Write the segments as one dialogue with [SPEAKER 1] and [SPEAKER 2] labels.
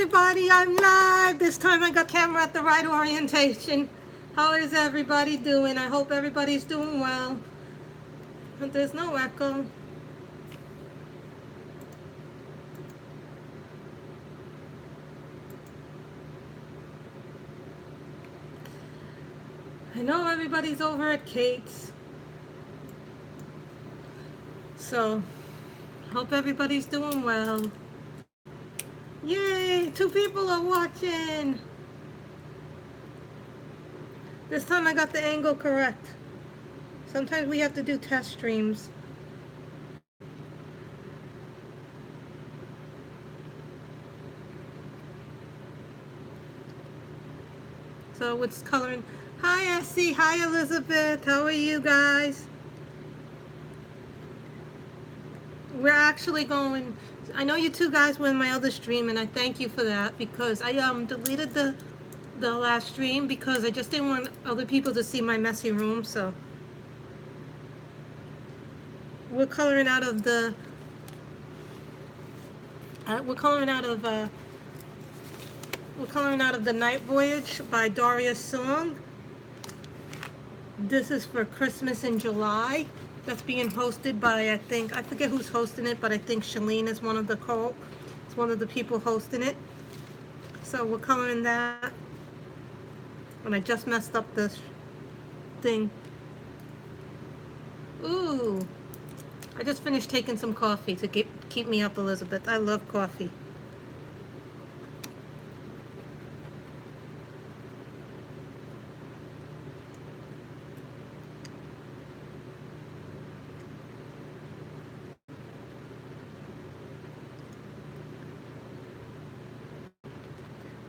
[SPEAKER 1] everybody, I'm live. This time I got camera at the right orientation. How is everybody doing? I hope everybody's doing well. But there's no echo. I know everybody's over at Kate's. So, hope everybody's doing well. Yay, 2 people are watching. This time I got the angle correct. Sometimes we have to do test streams. So it's coloring. Hi Essie, hi Elizabeth, how are you guys? We're actually going, I know you two guys were in my other stream and I thank you for that because I deleted the last stream because I just didn't want other people to see my messy room. So we're coloring out of the we're coloring out of the Night Voyage by Daria song. This is for Christmas in July. That's being hosted by, I forget who's hosting it, but I think Shalene is one of the people hosting it. So we're coloring that. And I just messed up this thing. Ooh. I just finished taking some coffee to keep me up, Elizabeth. I love coffee.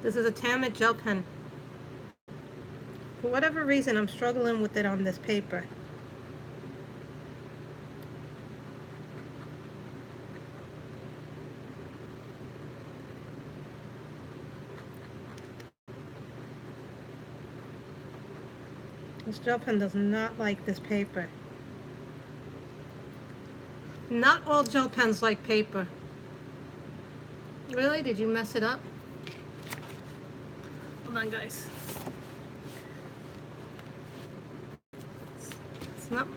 [SPEAKER 1] This is a Tammet gel pen. For whatever reason, I'm struggling with it on this paper. This gel pen does not like this paper. Not all gel pens like paper. Really? Did you mess it up? Hold on, guys. It's not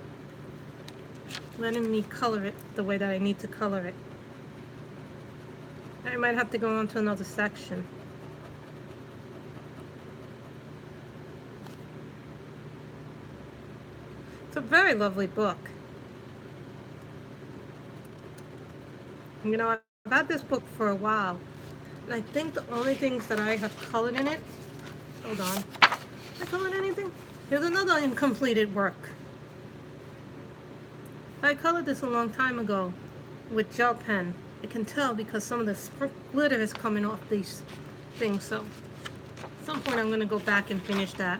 [SPEAKER 1] letting me color it the way that I need to color it. I might have to go on to another section. It's a very lovely book. You know, I've had this book for a while. And I think the only things that I have colored in it, hold on. Did I colored anything? Here's another incompleted work. I colored this a long time ago with gel pen. I can tell because some of the glitter is coming off these things. So at some point I'm going to go back and finish that.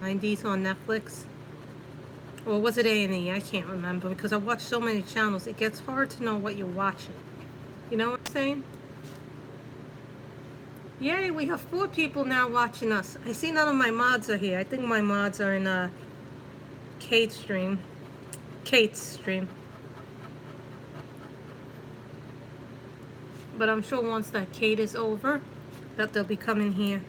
[SPEAKER 1] 90s on Netflix. Or was it A&E? I can't remember because I watch so many channels. It gets hard to know what you're watching. You know what I'm saying? Yay, we have 4 people now watching us. I see none of my mods are here. I think my mods are in Kate's stream. But I'm sure once that Kate is over, that they'll be coming here.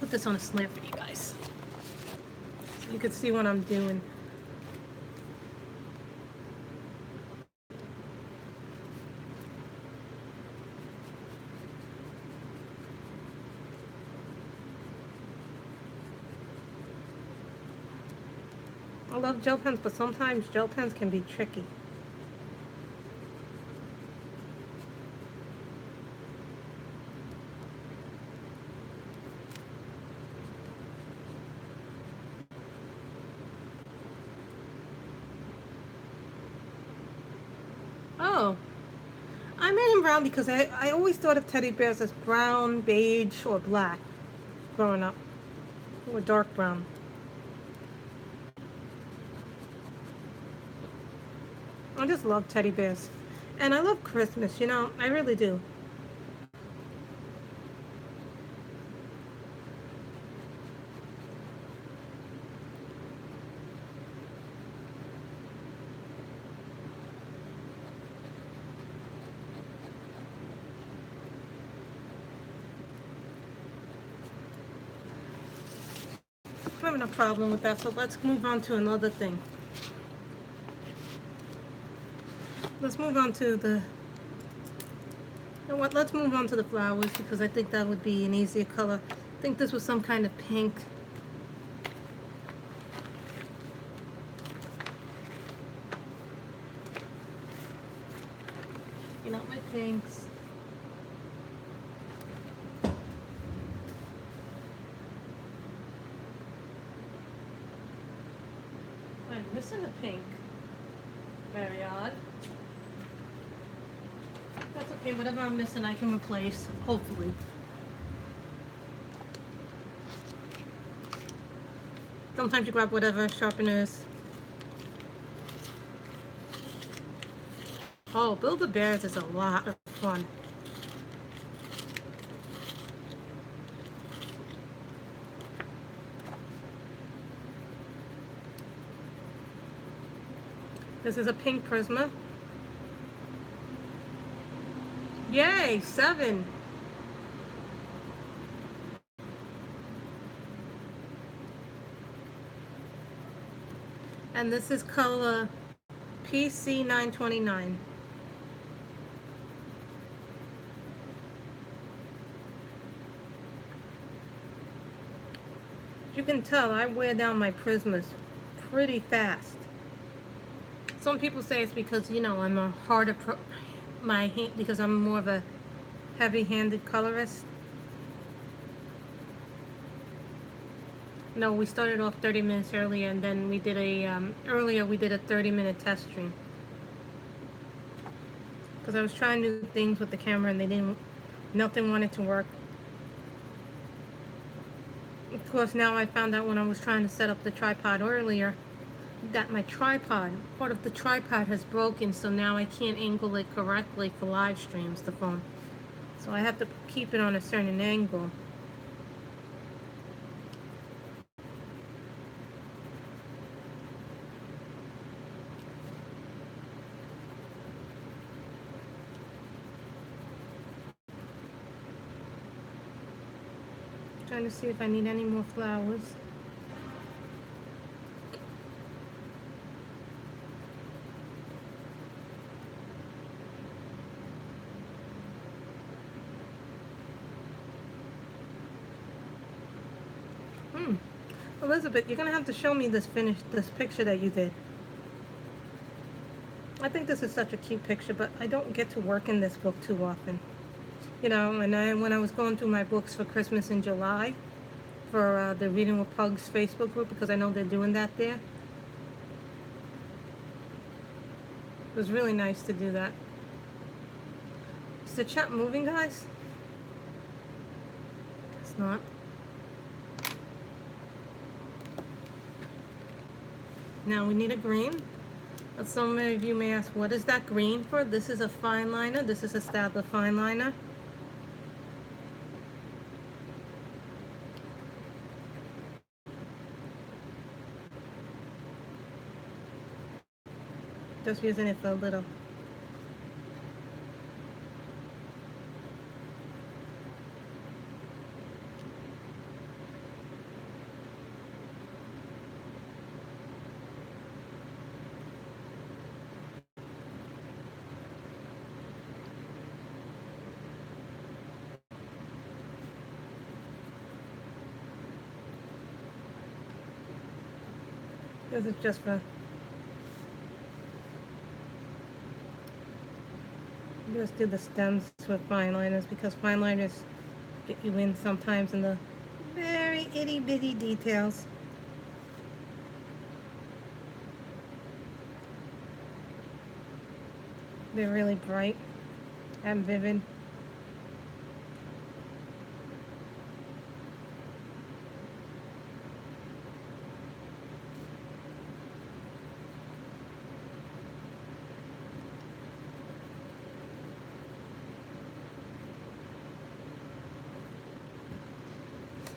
[SPEAKER 1] Put this on a slant for you guys, so you can see what I'm doing. I love gel pens, but sometimes gel pens can be tricky. Oh, I made him brown because I always thought of teddy bears as brown, beige, or black growing up, or dark brown. I just love teddy bears. And I love Christmas, you know, I really do. having a problem with that, so let's move on to another thing. Let's move on to the, you know what, let's move on to the flowers because I think that would be an easier color. I think this was some kind of pink. You know, my pinks. I'm missing a pink. Very odd. That's okay, whatever I'm missing I can replace, hopefully. Sometimes you grab whatever sharpeners. Oh, Build-A-Bears is a lot of fun. This is a pink Prisma. Yay, 7. And this is color PC 929. You can tell I wear down my Prismas pretty fast. Some people say it's because, you know, I'm a harder my hand, because I'm more of a heavy-handed colorist. No, we started off 30 minutes earlier, and then we did a earlier we did a 30-minute test stream because I was trying new things with the camera and nothing wanted to work. Of course, now I found out when I was trying to set up the tripod earlier that my tripod, part of the tripod has broken, so now I can't angle it correctly for live streams, the phone. So I have to keep it on a certain angle. Trying to see if I need any more flowers. Elizabeth, you're gonna have to show me this picture that you did. I think this is such a cute picture, but I don't get to work in this book too often. You know, and when I was going through my books for Christmas in July, for the Reading with Pugs Facebook group, because I know they're doing that there. It was really nice to do that. Is the chat moving, guys? It's not. Now we need a green. Some of you may ask, what is that green for? This is a fine liner. This is a Staedtler fine liner. Just using it for a little. This is just for, just do the stems with fine liners because fine liners get you in sometimes in the very itty bitty details. They're really bright and vivid.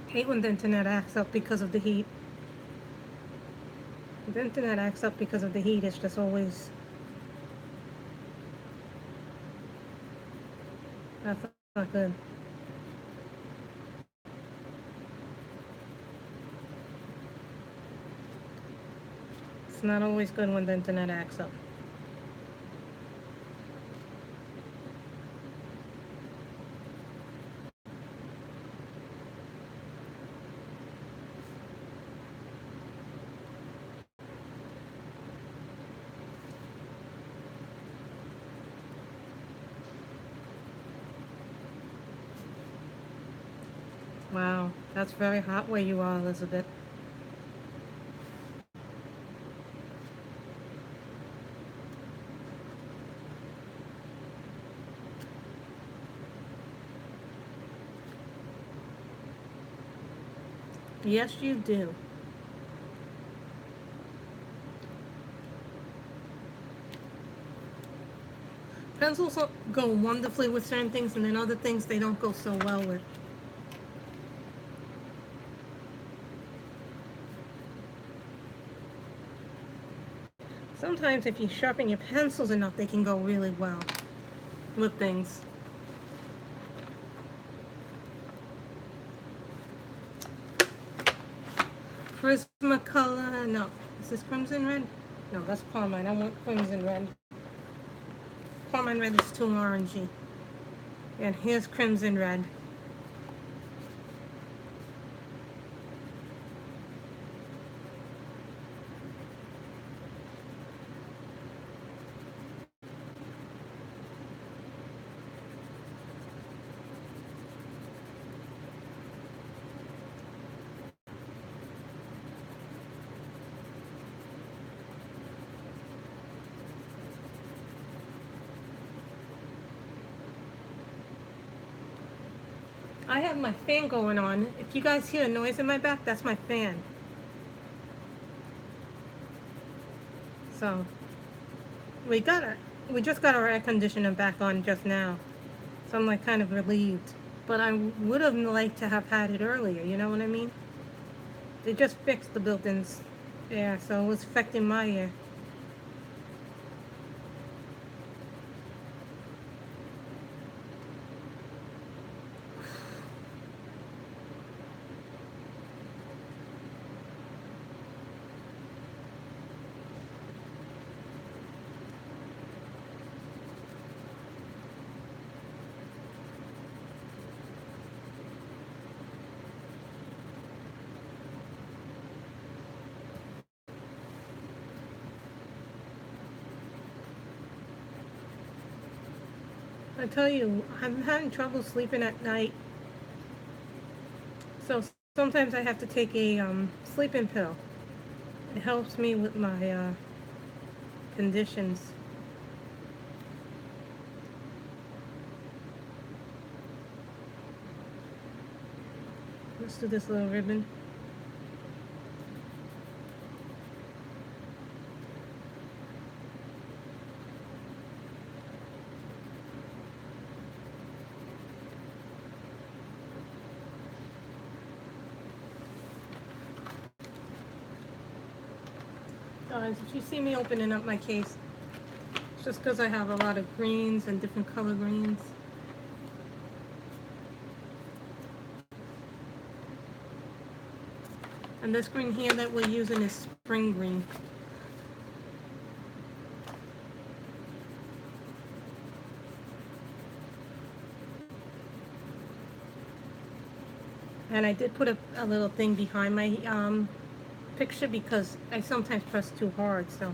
[SPEAKER 1] Hate when the internet acts up because of the heat. When the internet acts up because of the heat, it's just always, that's not good. It's not always good when the internet acts up. Wow, that's very hot where you are, Elizabeth. Yes, you do. Pencils go wonderfully with certain things, and then other things they don't go so well with. Sometimes if you sharpen your pencils enough, they can go really well with things. Prismacolor, no. Is this crimson red? No, that's carmine. I want crimson red. Carmine red is too orangey. And here's crimson red. I have my fan going on. If you guys hear a noise in my back, that's my fan. So, we just got our air conditioner back on just now. So I'm like kind of relieved. But I would have liked to have had it earlier, you know what I mean? They just fixed the built-ins air, so it was affecting my air. I tell you, I'm having trouble sleeping at night. So sometimes I have to take a sleeping pill. It helps me with my conditions. Let's do this little ribbon. Guys, if you see me opening up my case, it's just because I have a lot of greens and different color greens. And this green here that we're using is spring green. And I did put a little thing behind my picture because I sometimes press too hard, so.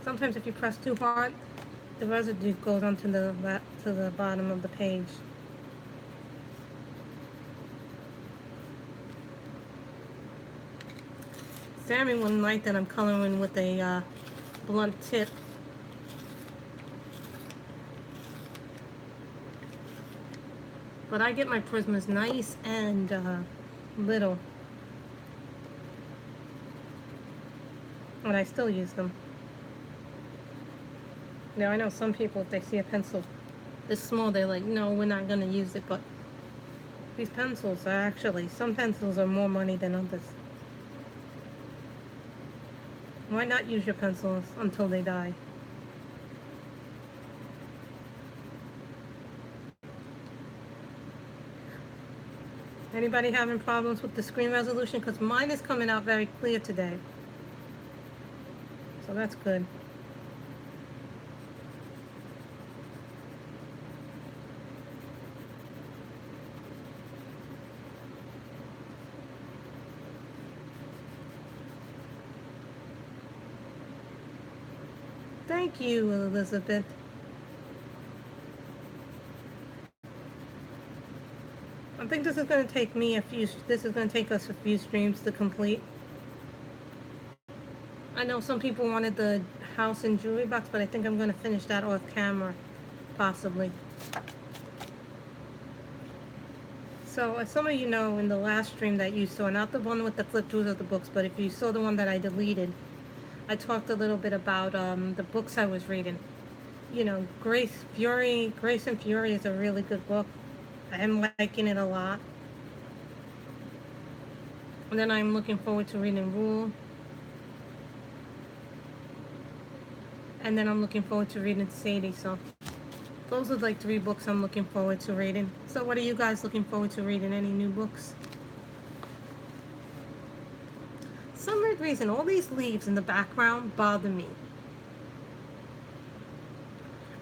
[SPEAKER 1] Sometimes if you press too hard, the residue goes onto the bottom of the page. Sammy wouldn't like that I'm coloring with a blunt tip. But I get my prismas nice and little. And I still use them. Now I know some people, if they see a pencil this small, they're like, no, we're not going to use it. But these pencils are actually, some pencils are more money than others. Why not use your pencils until they die? Anybody having problems with the screen resolution? Because mine is coming out very clear today. So that's good. Thank you, Elizabeth. I think this is going to take me this is going to take us a few streams to complete. I know some people wanted the house and jewelry box, but I think I'm going to finish that off camera, possibly. So, as some of you know, in the last stream that you saw, not the one with the flip-throughs of the books, but if you saw the one that I deleted, I talked a little bit about the books I was reading. You know, Grace and Fury is a really good book. I am liking it a lot. And then I'm looking forward to reading Rule. And then I'm looking forward to reading Sadie. So those are like 3 books I'm looking forward to reading. So what are you guys looking forward to reading? Any new books? Some weird reason, all these leaves in the background bother me.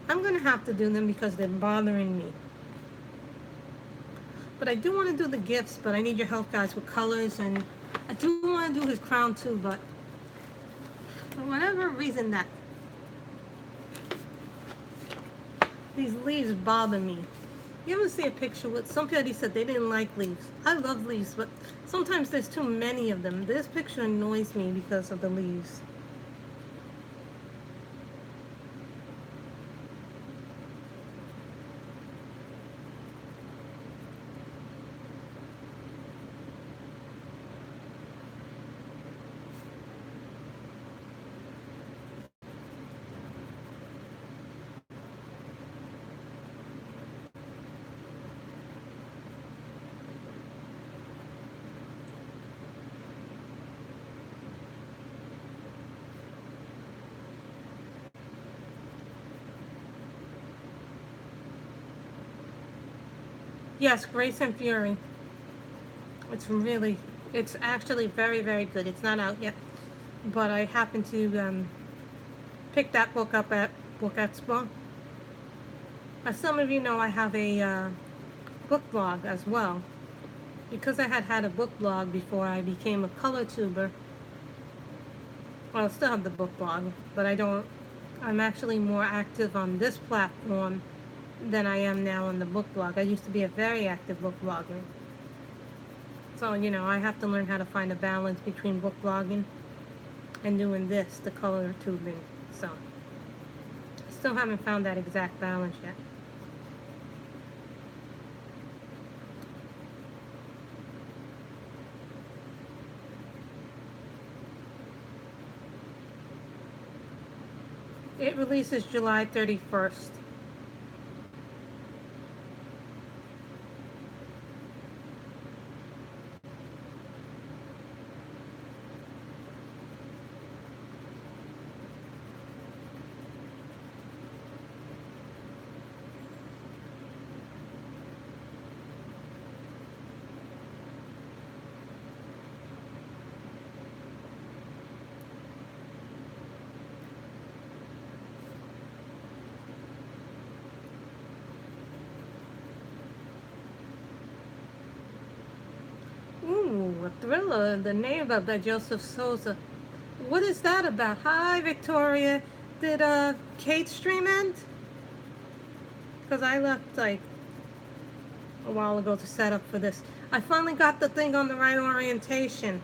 [SPEAKER 1] I'm going to have to do them because they're bothering me. But I do want to do the gifts, but I need your help, guys, with colors. And I do want to do his crown, too, but for whatever reason that these leaves bother me. You ever see a picture with somebody said they didn't like leaves? I love leaves, but sometimes there's too many of them. This picture annoys me because of the leaves. Yes, Grace and Fury. It's actually very, very good. It's not out yet, but I happened to pick that book up at Book Expo. As some of you know, I have a book blog as well. Because I had a book blog before I became a color tuber. Well, I still have the book blog, but I'm actually more active on this platform than I am now on the book blog. I used to be a very active book blogger. So, you know, I have to learn how to find a balance between book blogging and doing this, the color tubing. So, I still haven't found that exact balance yet. It releases July 31st. Ooh, a thriller, The Neighbor by Joseph Souza. What is that about? Hi, Victoria. Did Kate's stream end? Because I left like a while ago to set up for this. I finally got the thing on the right orientation.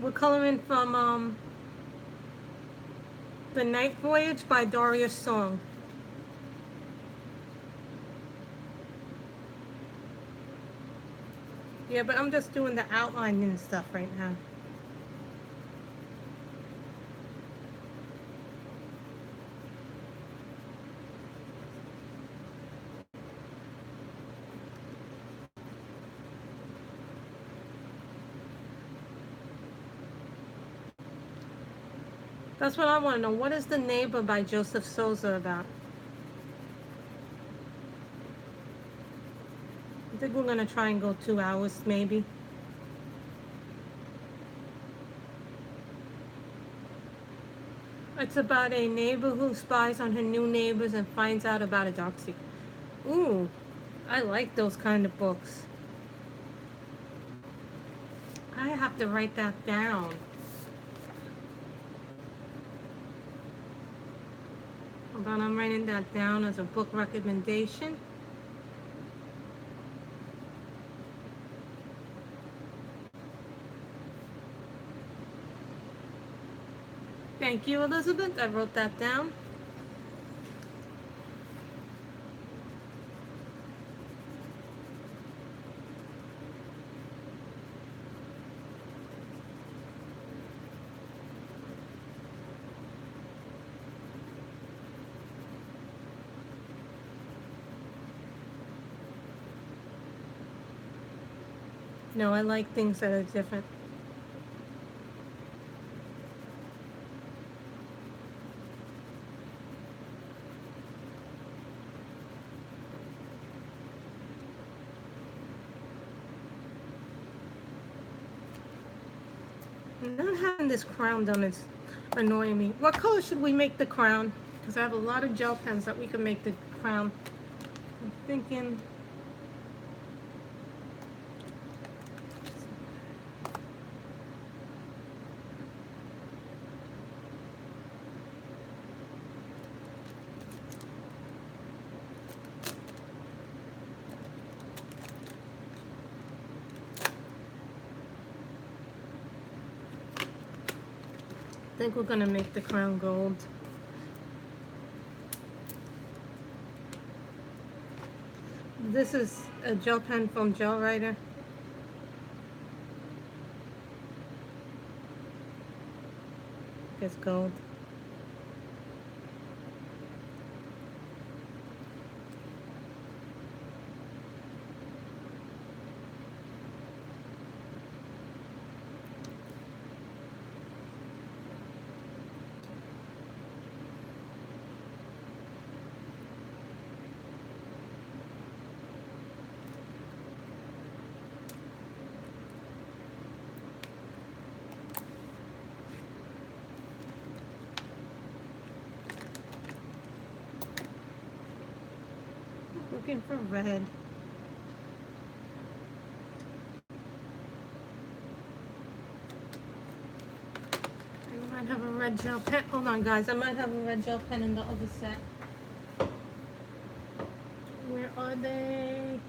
[SPEAKER 1] We're coloring from The Night Voyage by Daria Song. Yeah, but I'm just doing the outline and stuff right now. That's what I want to know. What is The Neighbor by Joseph Souza about? I think we're going to try and go 2 hours maybe. It's about a neighbor who spies on her new neighbors and finds out about a dark secret. Ooh, I like those kind of books. I have to write that down. Hold on, I'm writing that down as a book recommendation. Thank you, Elizabeth. I wrote that down. No, I like things that are different. Not having this crown done is annoying me. What color should we make the crown? Because I have a lot of gel pens that we can make the crown. I'm thinking... I think we're gonna make the crown gold. This is a gel pen from Gel Writer. It's gold. Looking for red. I might have a red gel pen. Hold on, guys. I might have a red gel pen in the other set. Where are they?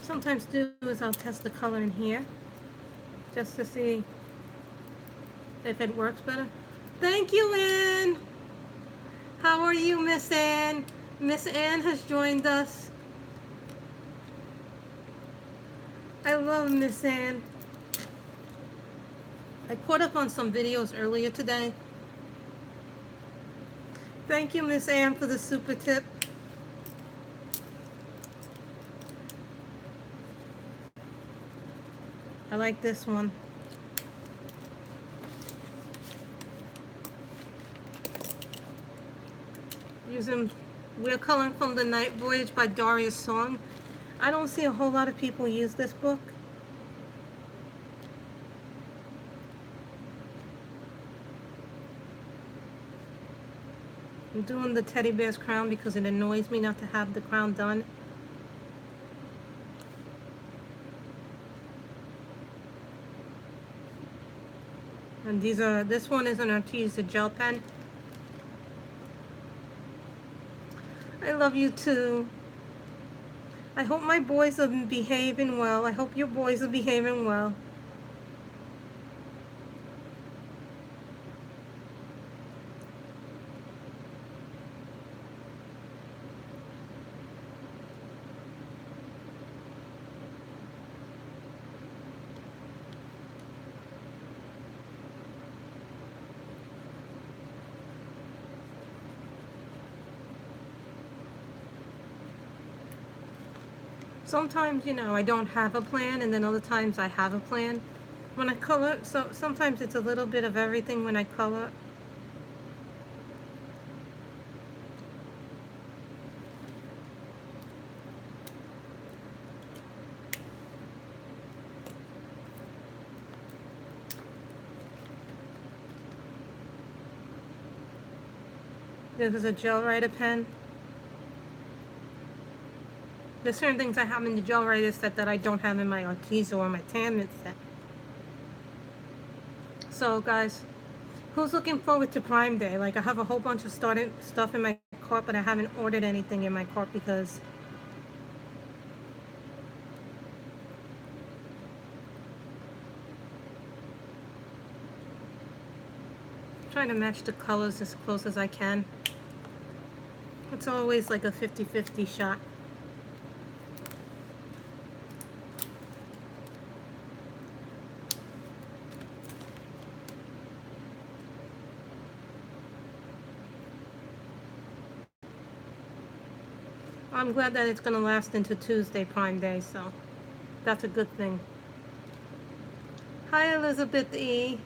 [SPEAKER 1] Sometimes do is I'll test the color in here just to see if it works better. Thank you, Ann. How are you, Miss Ann? Miss Ann has joined us. I love Miss Ann. I caught up on some videos earlier today. Thank you, Miss Ann, for the super tip. I like this one. Using We're Coloring from the Night Voyage by Daria Song. I don't see a whole lot of people use this book. I'm doing the teddy bear's crown because it annoys me not to have the crown done. And this one is an Arteza gel pen. I love you too. I hope my boys are behaving well. I hope your boys are behaving well. Sometimes, you know, I don't have a plan, and then other times I have a plan when I color. So sometimes it's a little bit of everything when I color. This is a gel writer pen. There's certain things I have in the gel writer set that I don't have in my Arteza or my Tamron set. So guys, who's looking forward to Prime Day? Like, I have a whole bunch of stuff in my cart, but I haven't ordered anything in my cart because I'm trying to match the colors as close as I can. It's always like a 50-50 shot. I'm glad that it's going to last into Tuesday, Prime Day, so that's a good thing. Hi, Elizabeth E.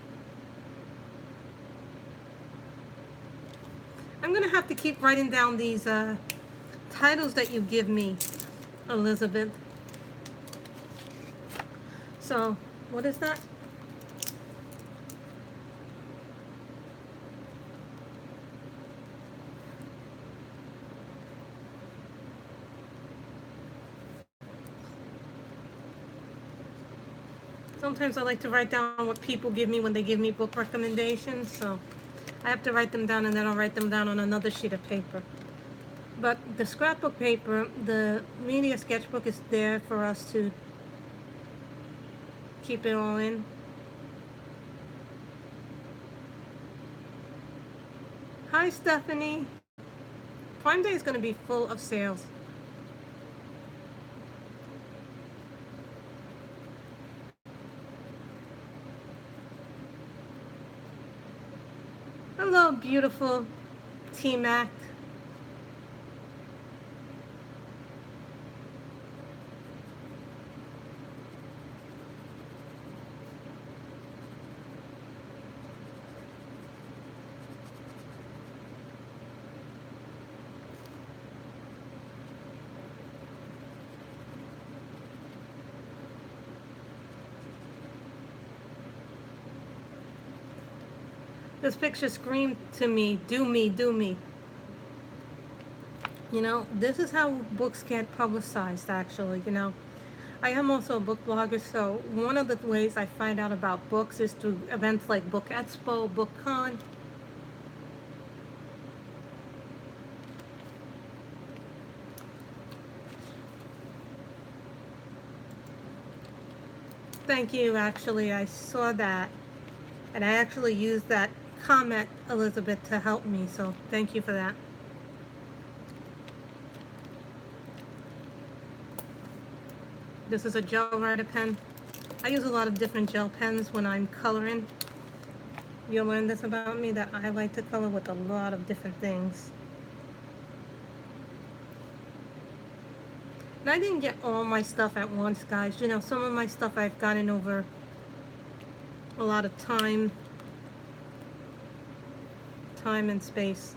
[SPEAKER 1] I'm going to have to keep writing down these titles that you give me, Elizabeth. So, what is that? Sometimes I like to write down what people give me when they give me book recommendations, so I have to write them down, and then I'll write them down on another sheet of paper. But the scrapbook paper, the media sketchbook, is there for us to keep it all in. Hi, Stephanie. Prime Day is going to be full of sales. Hello, beautiful T-Mac. This picture screamed to me, do me, do me. You know, this is how books get publicized, actually, you know. I am also a book blogger, so one of the ways I find out about books is through events like Book Expo, Book Con. Thank you, actually, I saw that. And I actually used that comment, Elizabeth, to help me, so thank you for that. This is a gel writer pen. I use a lot of different gel pens when I'm coloring. You'll learn this about me, that I like to color with a lot of different things. And I didn't get all my stuff at once, guys. You know, some of my stuff I've gotten over a lot of time and space.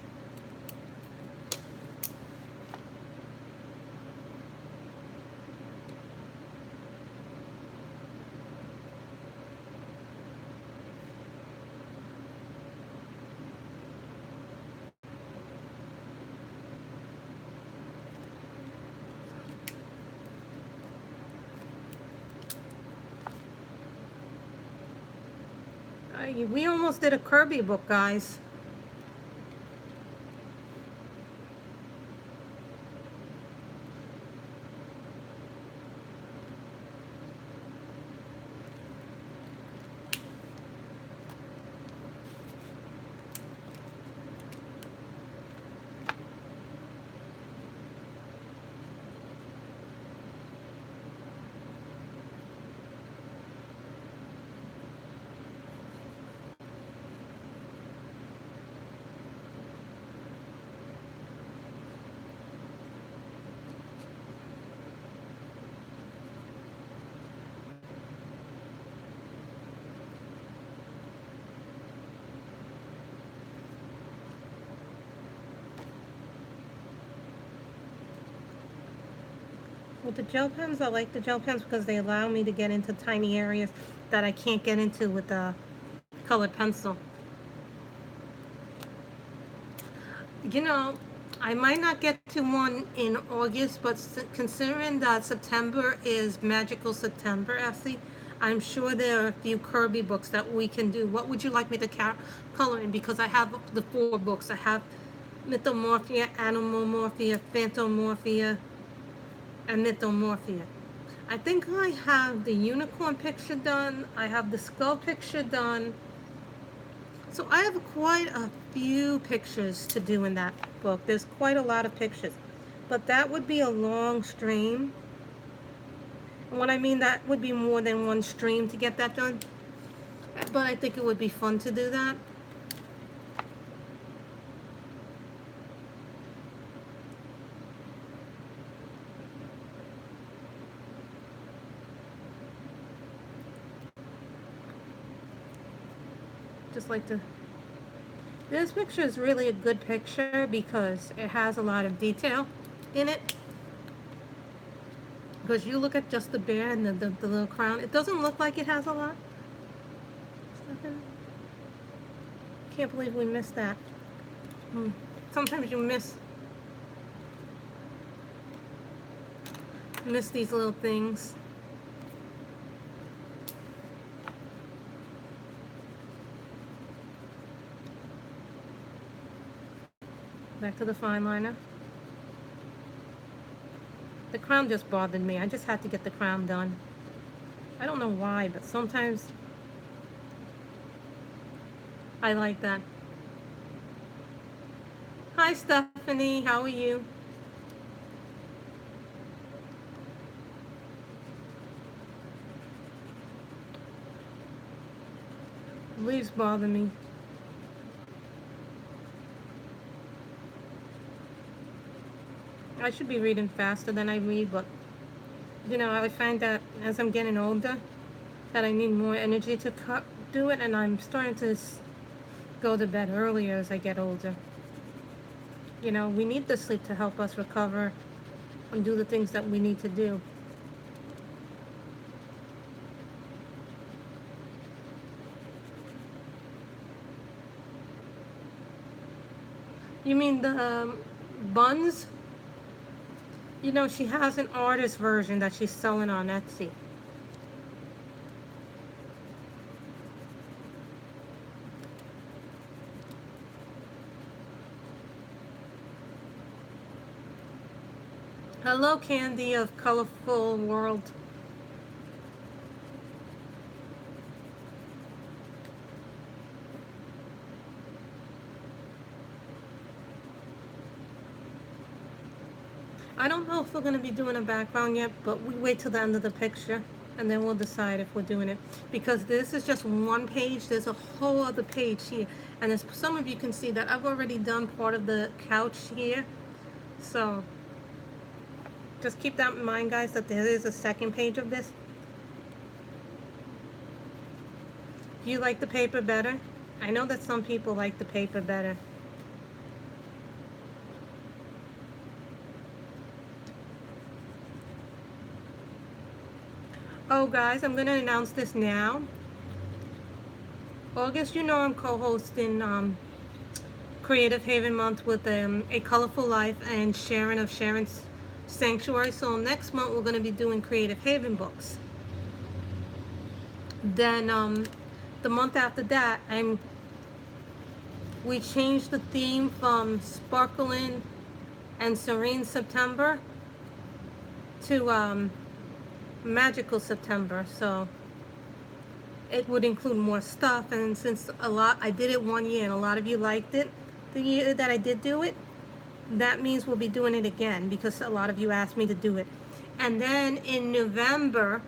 [SPEAKER 1] We almost did a Kirby book, guys. With the gel pens, I like the gel pens because they allow me to get into tiny areas that I can't get into with the colored pencil. You know, I might not get to one in August, but considering that September is Magical September, Essie, I'm sure there are a few Kirby books that we can do. What would you like me to color in? Because I have the 4 books. I have Mythomorphia, Animalmorphia, Phantomorphia, and Mythomorphia. I think I have the unicorn picture done. I have the skull picture done. So I have quite a few pictures to do in that book. There's quite a lot of pictures. But that would be a long stream. And what I mean, that would be more than one stream to get that done. But I think it would be fun to do that. Just like to... This picture is really a good picture because it has a lot of detail in it. Because you look at just the bear and the little crown, it doesn't look like it has a lot. Can't believe we missed that. Sometimes you miss these little things. Back to the fine liner. The crown just bothered me. I just had to get the crown done. I don't know why, but sometimes I like that. Hi, Stephanie. How are you? Leaves bother me. I should be reading faster than I read, but you know, I find that as I'm getting older, that I need more energy to do it, and I'm starting to go to bed earlier as I get older. You know, we need the sleep to help us recover and do the things that we need to do. You mean the buns? You know, she has an artist version that she's selling on Etsy. Hello, Candy of Colorful World. I don't know if we're going to be doing a background yet, but we wait till the end of the picture and then we'll decide if we're doing it. Because this is just one page. There's a whole other page here. And as some of you can see that I've already done part of the couch here. So just keep that in mind, guys, that there is a second page of this. Do you like the paper better? I know that some people like the paper better. Oh, guys, I'm going to announce this now. August, you know I'm co-hosting Creative Haven Month with A Colorful Life and Sharon of Sharon's Sanctuary. So next month we're going to be doing Creative Haven books. Then the month after that, we changed the theme from Sparkling and Serene September to Magical September. So it would include more stuff, and since I did it one year and a lot of you liked it the year that I did do it, that means we'll be doing it again because a lot of you asked me to do it. And then in November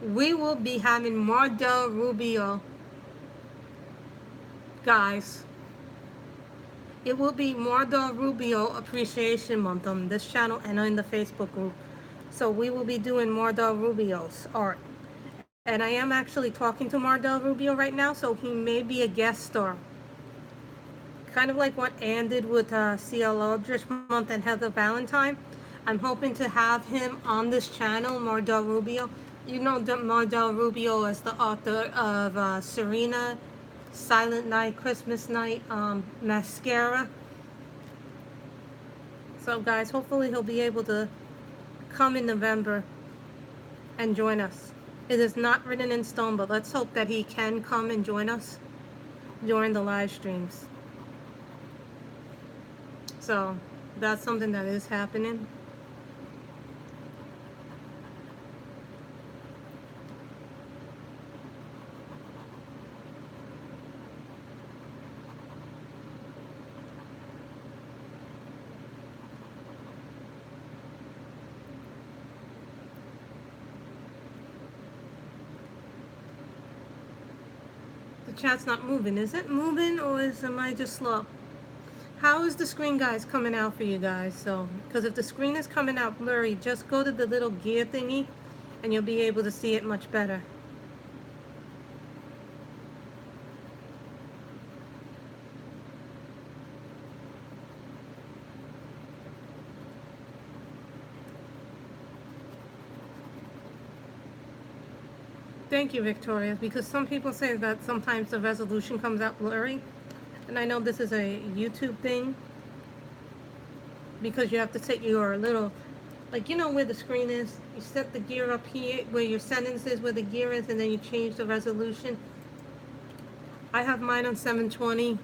[SPEAKER 1] we will be having Mar del Rubio, guys. It will be Mar del Rubio Appreciation Month on this channel and in the Facebook group. So we will be doing Mar del Rubio's art. And I am actually talking to Mar del Rubio right now, so he may be a guest star. Kind of like what Ann did with C.L. Aldrich Month and Heather Valentine. I'm hoping to have him on this channel, Mardell Rubio. You know Mardell Rubio as the author of Serena, Silent Night, Christmas Night, Mascara. So guys, hopefully he'll be able to come in November and join us. It is not written in stone, but let's hope that he can come and join us during the live streams. So that's something that is happening. The chat's not moving. Is it moving or am I just slow? How is the screen, guys, coming out for you guys? So, because if the screen is coming out blurry, just go to the little gear thingy and you'll be able to see it much better. Thank you, Victoria, because some people say that sometimes the resolution comes out blurry. And I know this is a YouTube thing because you have to set your little, like, you know where the screen is? You set the gear up here where your sentence is, where the gear is, and then you change the resolution. I have mine on 720.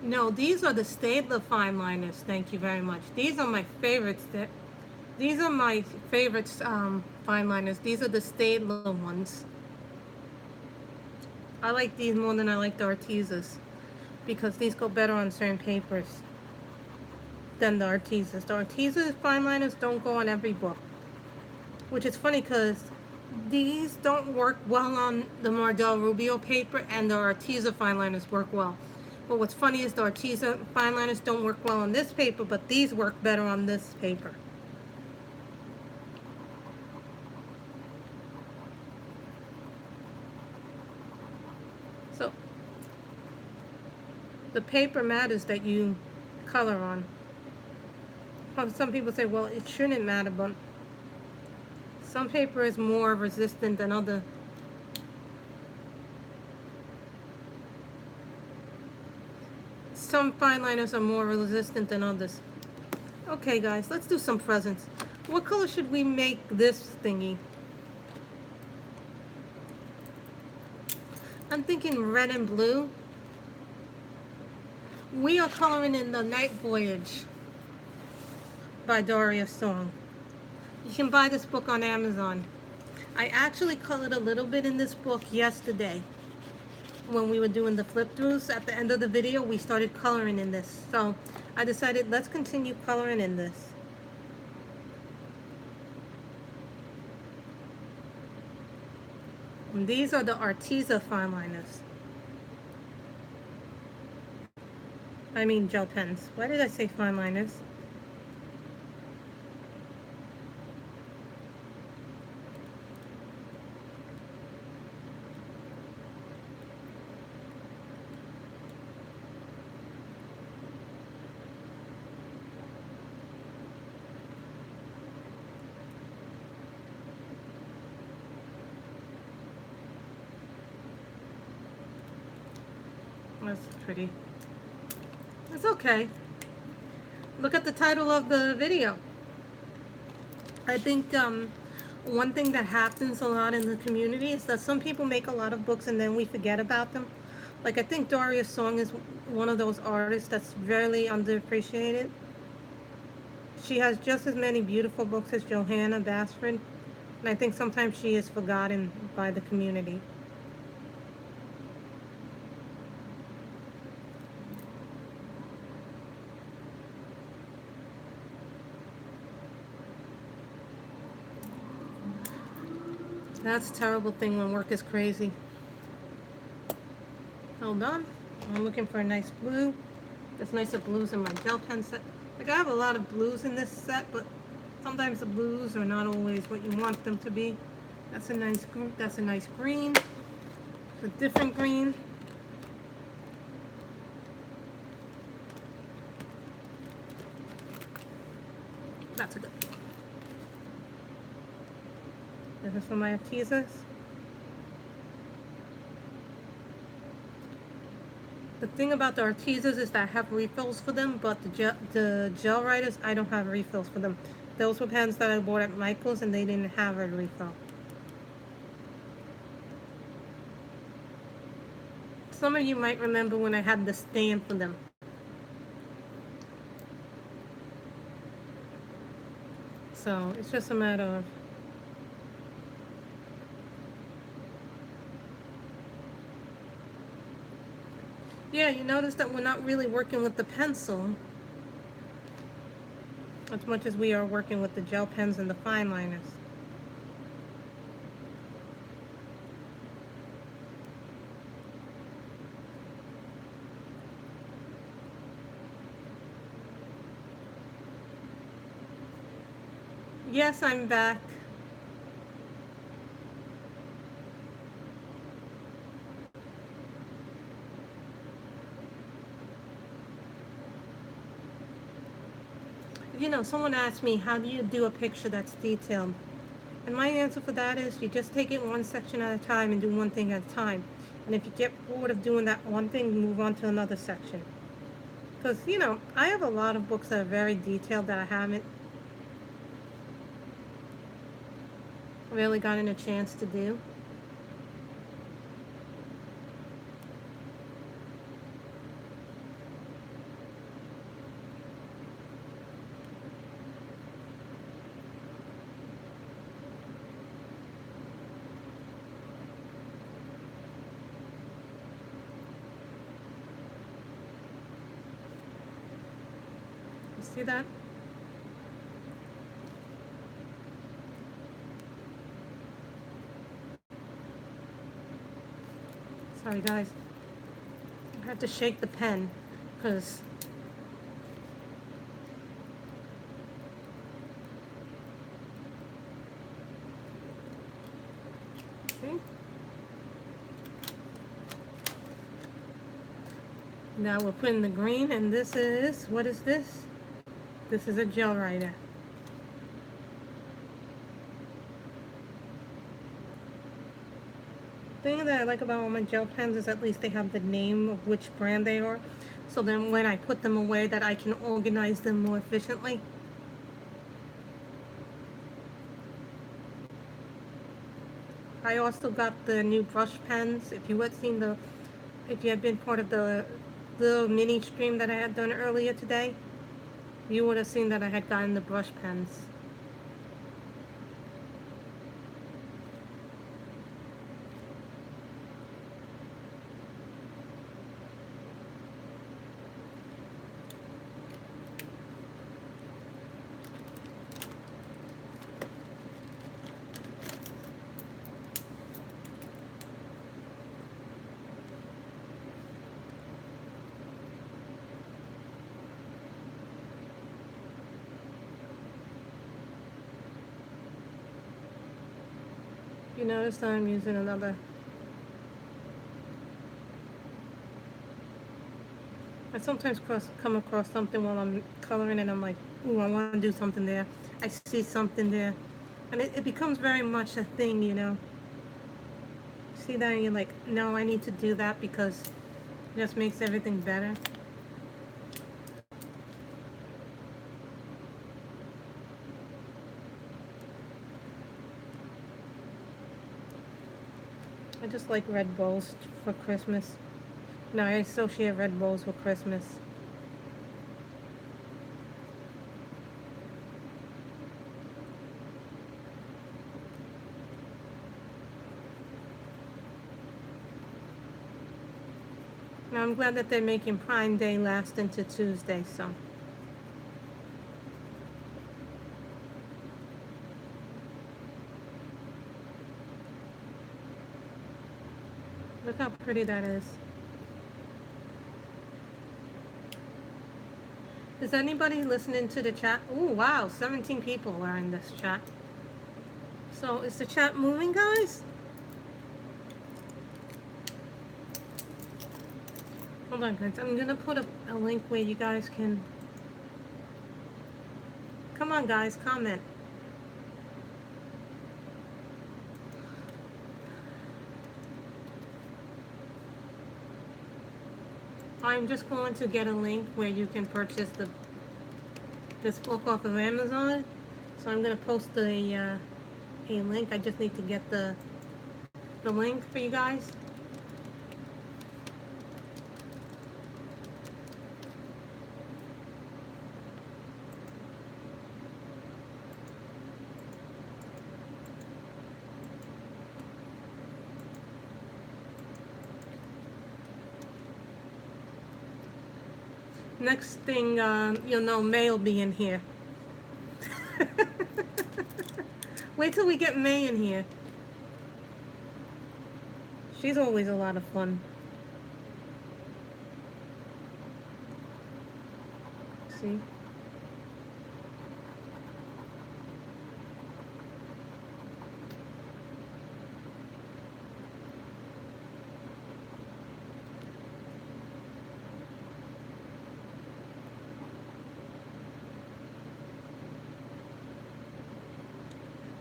[SPEAKER 1] No, these are the Staedtler fine liners. Thank you very much. These are my favorites. These are my favorites fine liners. These are the Staedtler ones. I like these more than I like the Artezas because these go better on certain papers than the Artezas. The Arteza fine liners don't go on every book, which is funny because these don't work well on the Mardell Rubio paper and the Arteza fine liners work well. But what's funny is the Arteza fine liners don't work well on this paper, but these work better on this paper. So the paper matters that you color on. Some people say, well, it shouldn't matter, but some paper is more resistant than other. Some fine liners are more resistant than others. Okay, guys, let's do some presents. What color should we make this thingy? I'm thinking red and blue. We are coloring in The Night Voyage by Daria Song. You can buy this book on Amazon. I actually colored a little bit in this book yesterday. When we were doing the flip throughs at the end of the video, we started coloring in this. So I decided let's continue coloring in this. And these are the Arteza fine liners. I mean gel pens. Why did I say fine liners? That's pretty. It's okay. Look at the title of the video. I think one thing that happens a lot in the community is that some people make a lot of books and then we forget about them. Like, I think Daria Song is one of those artists that's really underappreciated. She has just as many beautiful books as Johanna Basford, and I think sometimes she is forgotten by the community. That's a terrible thing when work is crazy. Hold on. I'm looking for a nice blue. There's nicer blues in my gel pen set. Like, I have a lot of blues in this set, but sometimes the blues are not always what you want them to be. That's a nice green. That's a nice green. A different green. That's a good. This is for my Artezas. The thing about the Artezas is that I have refills for them, but the gel writers, I don't have refills for them. Those were pens that I bought at Michael's and they didn't have a refill. Some of you might remember when I had the stand for them. So it's just a matter of yeah, you notice that we're not really working with the pencil as much as we are working with the gel pens and the fine liners. Yes, I'm back. You know, someone asked me, how do you do a picture that's detailed? And my answer for that is you just take it one section at a time and do one thing at a time. And if you get bored of doing that one thing, move on to another section. Because, you know, I have a lot of books that are very detailed that I haven't really gotten a chance to do. You see that? Sorry, guys. I have to shake the pen because see? Now we're putting the green, and this is, what is this? This is a gel writer. The thing that I like about all my gel pens is at least they have the name of which brand they are. So then when I put them away that I can organize them more efficiently. I also got the new brush pens. If you had been part of the little mini stream that I had done earlier today, you would have seen that I had gotten the brush pens. You notice that I'm using another. I sometimes come across something while I'm coloring and I'm like, ooh, I want to do something there. I see something there. And it becomes very much a thing, you know. See that and you're like, no, I need to do that because it just makes everything better. I just like red bowls for Christmas. No, I associate red bowls with Christmas. Now I'm glad that they're making Prime Day last into Tuesday, so. Look how pretty that is. Is anybody listening to the chat? Oh, wow, 17 people are in this chat. So is the chat moving, guys? Hold on, guys. I'm gonna put a link where you guys can. Come on, guys, comment. I'm just going to get a link where you can purchase this book off of Amazon. So I'm gonna post a link. I just need to get the link for you guys. Next thing you'll know, May will be in here. Wait till we get May in here. She's always a lot of fun. See?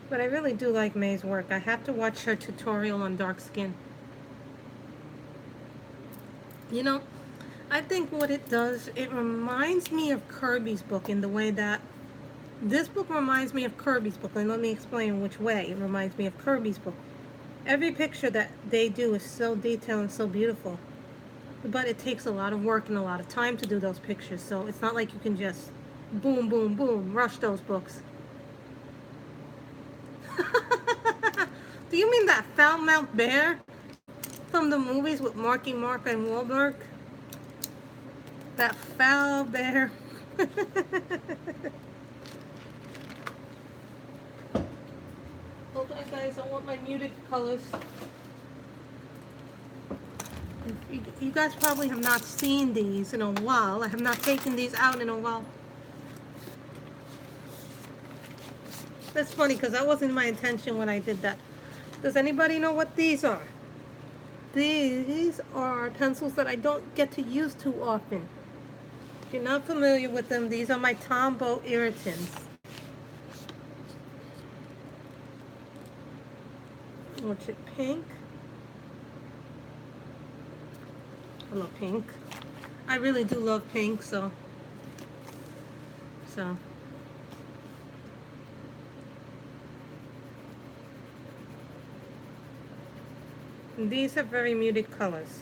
[SPEAKER 1] But I really do like May's work. I have to watch her tutorial on dark skin. You know, I think what it does, it reminds me of Kirby's book in the way that this book reminds me of Kirby's book. And let me explain which way it reminds me of Kirby's book. Every picture that they do is so detailed and so beautiful. But it takes a lot of work and a lot of time to do those pictures. So it's not like you can just boom, boom, boom, rush those books. Do you mean that foul-mouthed bear from the movies with Marky Mark and Wahlberg? That foul bear. Hold on, guys. I want my muted colors. You guys probably have not seen these in a while. I have not taken these out in a while. That's funny because that wasn't my intention when I did that. Does anybody know what these are? These are pencils that I don't get to use too often. If you're not familiar with them, these are my Tombow irritants. Orchid pink. I love pink. I really do love pink, so. And these are very muted colors.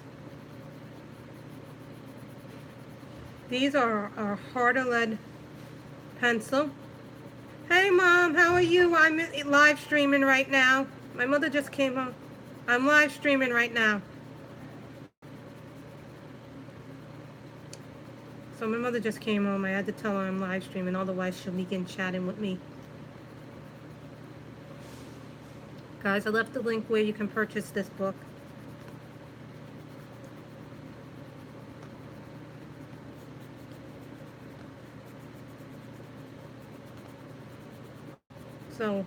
[SPEAKER 1] These are our harder lead pencil. Hey Mom, how are you? I'm live streaming right now. My mother just came home. I'm live streaming right now. So my mother just came home. I had to tell her I'm live streaming, otherwise she'll begin chatting with me. Guys, I left the link where you can purchase this book. So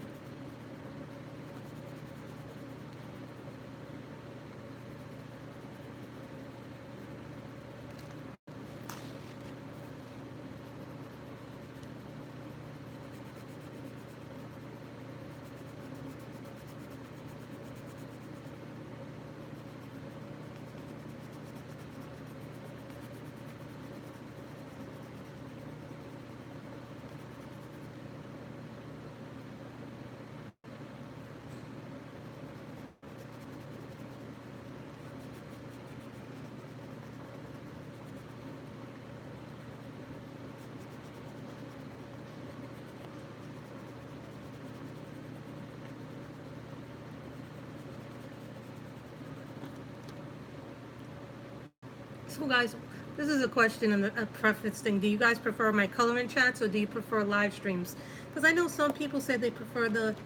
[SPEAKER 1] So guys, this is a question and a preface thing. Do you guys prefer my coloring chats or do you prefer live streams? Because I know some people say they prefer the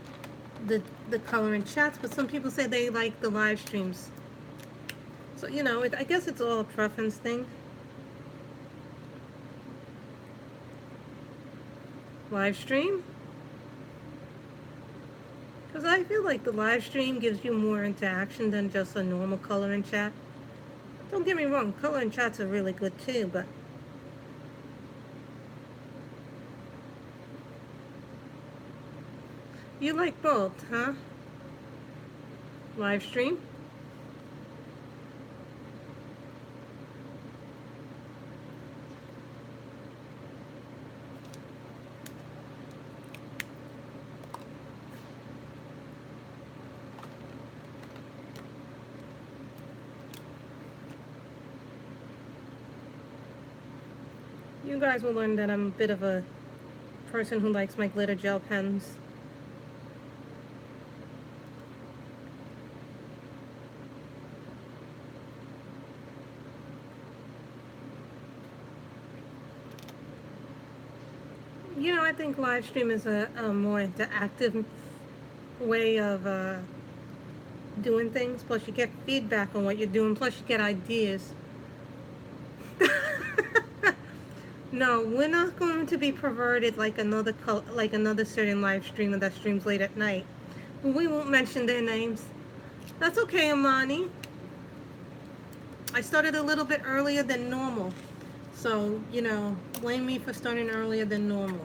[SPEAKER 1] coloring chats, but some people say they like the live streams. So, you know, I guess it's all a preference thing. Live stream? Because I feel like the live stream gives you more interaction than just a normal color and chat. Don't get me wrong, color and chats are really good too, but you like both, huh? Live stream? You guys will learn that I'm a bit of a person who likes my glitter gel pens. You know, I think live stream is a more interactive way of doing things. Plus, you get feedback on what you're doing. Plus, you get ideas. No, we're not going to be perverted like another certain live streamer that streams late at night. We won't mention their names. That's okay, Amani. I started a little bit earlier than normal. So, you know, blame me for starting earlier than normal.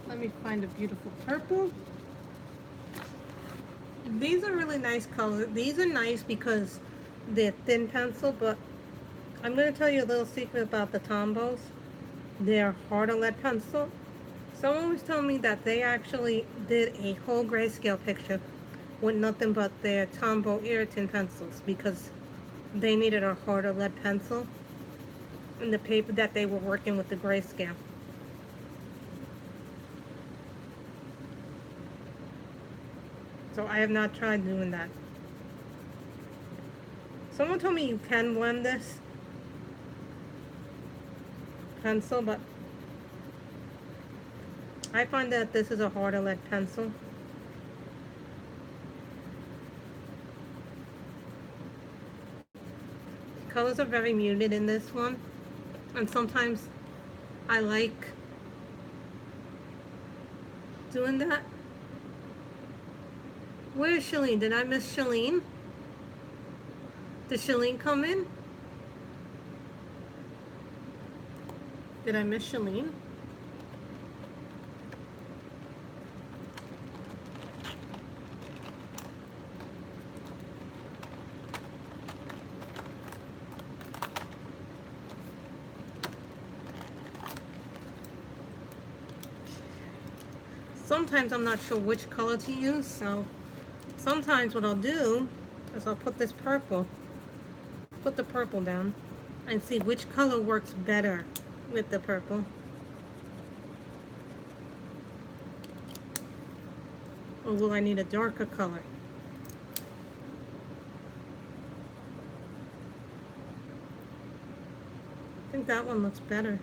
[SPEAKER 1] Let me find a beautiful purple. These are really nice colors. These are nice because they're thin pencil, but I'm going to tell you a little secret about the Tombos. They're harder lead pencil. Someone was telling me that they actually did a whole grayscale picture with nothing but their Tombow irritant pencils because they needed a harder lead pencil in the paper that they were working with the grayscale. So I have not tried doing that. Someone told me you can blend this pencil, but I find that this is a harder lead pencil. Colors are very muted in this one, and sometimes I like doing that. Where's Shalene? Did I miss Shalene? Did Shalene come in? Did I miss Shalene? Sometimes I'm not sure which color to use, so sometimes what I'll do is I'll put this purple, put the purple down, and see which color works better with the purple. Or will I need a darker color? I think that one looks better.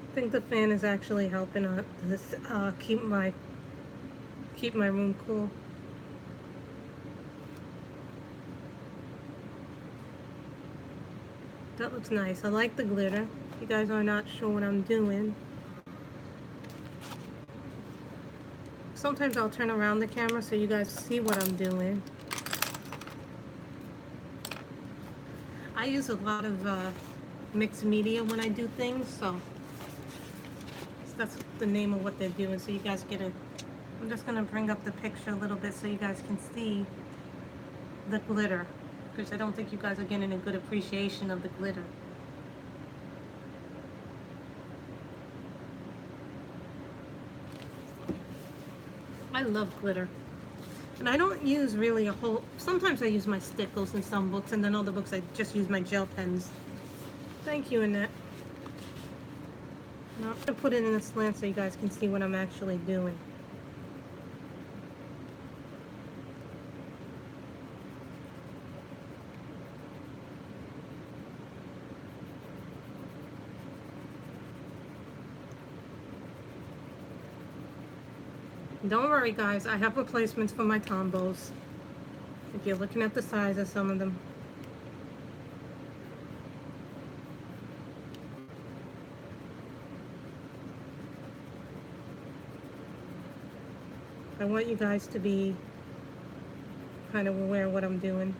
[SPEAKER 1] I think the fan is actually helping this keep my room cool. That looks nice. I like the glitter. If you guys are not sure what I'm doing, sometimes I'll turn around the camera so you guys see what I'm doing. I use a lot of mixed media when I do things, so that's the name of what they're doing, so you guys get a... I'm just going to bring up the picture a little bit so you guys can see the glitter. because I don't think you guys are getting a good appreciation of the glitter. I love glitter. And I don't use really a whole, sometimes I use my stickles in some books, and then other books I just use my gel pens. Thank you, Annette. Now I'm going to put it in a slant so you guys can see what I'm actually doing. Don't worry, guys, I have replacements for my tombos. If you're looking at the size of some of them. I want you guys to be kind of aware of what I'm doing.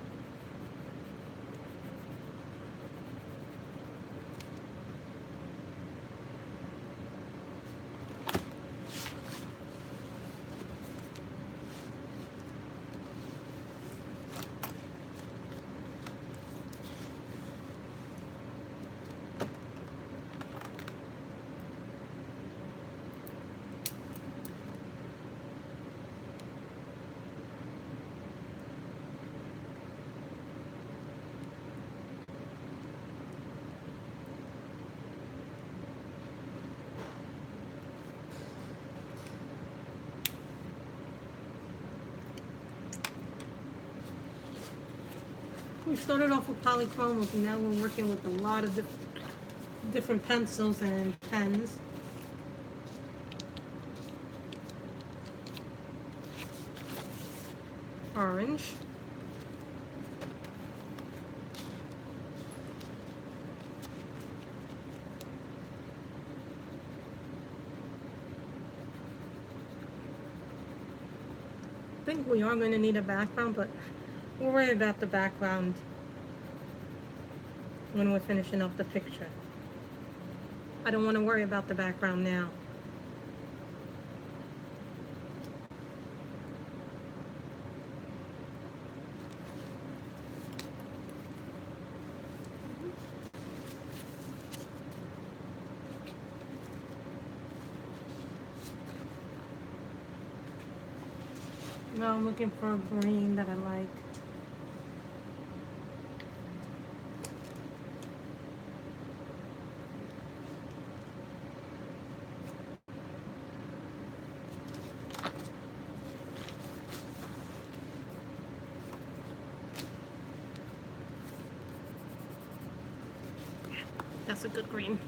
[SPEAKER 1] We started off with polychromos, and now we're working with a lot of different pencils and pens. Orange. I think we are going to need a background, but we'll worry about the background when we're finishing up the picture. I don't want to worry about the background now. Now I'm looking for a green that I like. That's a good green.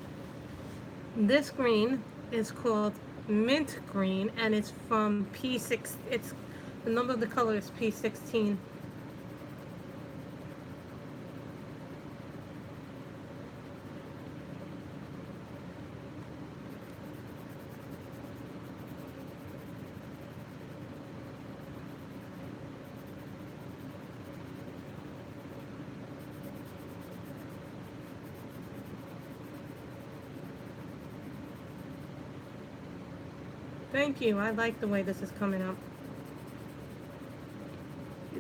[SPEAKER 1] This green is called mint green, and it's from P6. It's the number of the color is P16. Thank you. I like the way this is coming up.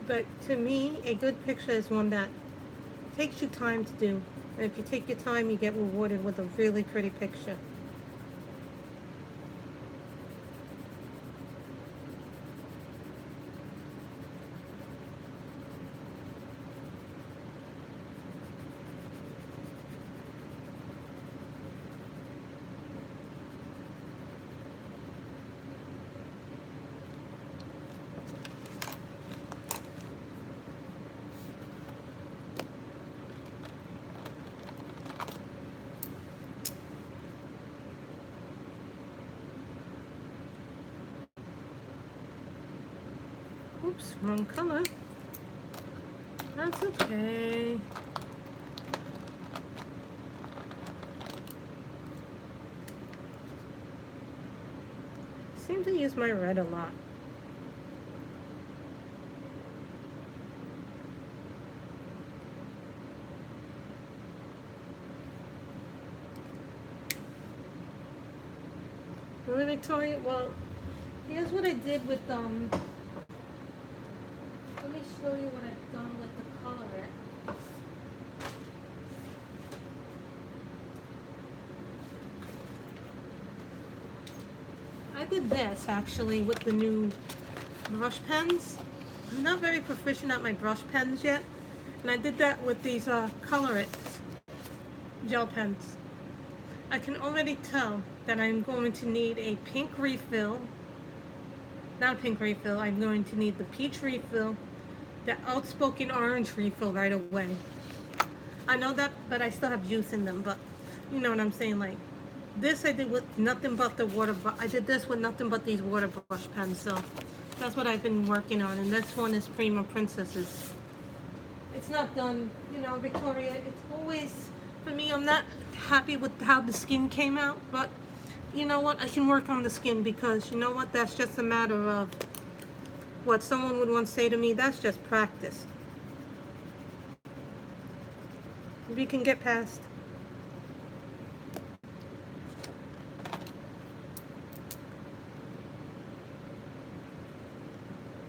[SPEAKER 1] But to me, a good picture is one that takes you time to do. And if you take your time, you get rewarded with a really pretty picture. Oops, wrong color. That's okay. Seem to use my red a lot. Really, Victoria? Well, here's what I did with let me show you what I've done with the color. I did this actually with the new brush pens. I'm not very proficient at my brush pens yet. And I did that with these Color It gel pens. I can already tell that I'm going to need a pink refill. Not a pink refill, I'm going to need the peach refill, the outspoken orange refill right away. I know that, but I still have juice in them, but you know what I'm saying, like, this I did with nothing but the water, I did this with nothing but these water brush pens, so that's what I've been working on, and this one is Prima Princesses. It's not done, you know, Victoria, it's always, for me, I'm not happy with how the skin came out, but you know what, I can work on the skin because, you know what, that's just a matter of what someone would once say to me, that's just practice. We can get past.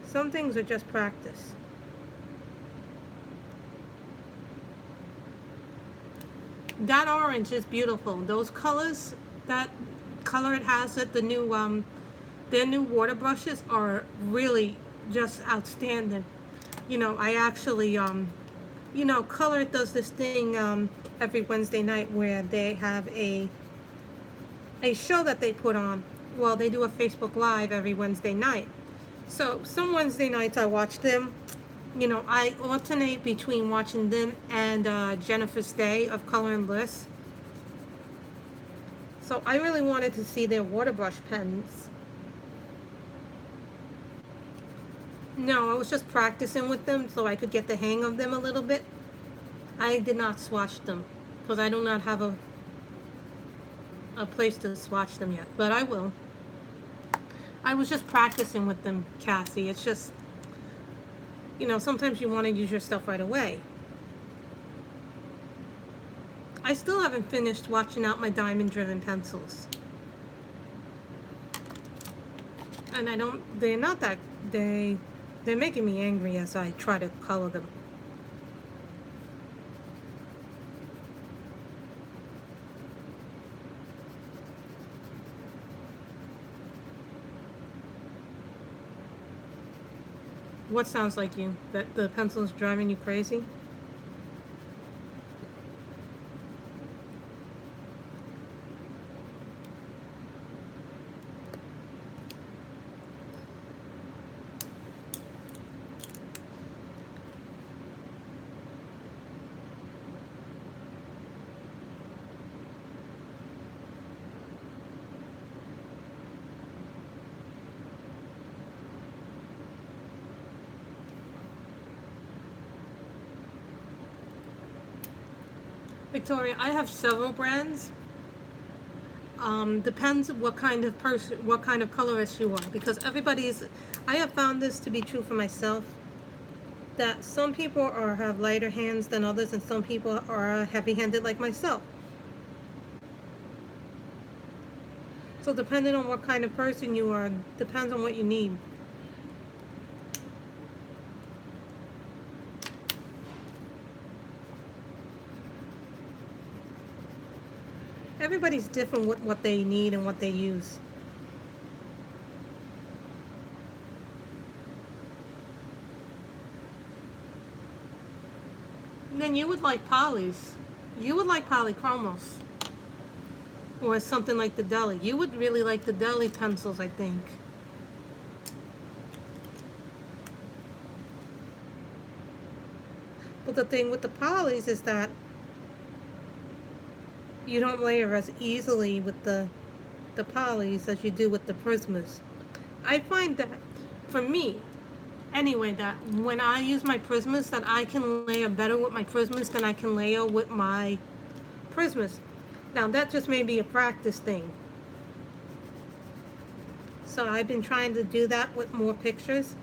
[SPEAKER 1] Some things are just practice. That orange is beautiful. Those colors, that color it has at the new, their new water brushes are really just outstanding. You know, I actually, you know, Color It does this thing every Wednesday night where they have a show that they put on. Well, they do a Facebook Live every Wednesday night. So some Wednesday nights I watch them. You know, I alternate between watching them and Jennifer's Day of Color and Bliss. So I really wanted to see their water brush pens. No, I was just practicing with them so I could get the hang of them a little bit. I did not swatch them because I do not have a place to swatch them yet, but I will. I was just practicing with them, Cassie. It's just, you know, sometimes you want to use your stuff right away. I still haven't finished swatching out my diamond-driven pencils. And they're not that, they're making me angry as I try to color them. What sounds like you? That the pencil is driving you crazy? Victoria, I have several brands. Depends what kind of person, what kind of colorist you are, because I have found this to be true for myself, that some people have lighter hands than others, and some people are heavy-handed like myself. So depending on what kind of person you are, depends on what you need. Everybody's different with what they need and what they use. And then you would like polys. You would like polychromos. Or something like the Deli. You would really like the Deli pencils, I think. But the thing with the polys is that you don't layer as easily with the polys as you do with the Prismas. I find that, for me, anyway, that when I use my Prismas, that I can layer better with my Prismas than I can layer with my Prismas. Now, that just may be a practice thing. So I've been trying to do that with more pictures.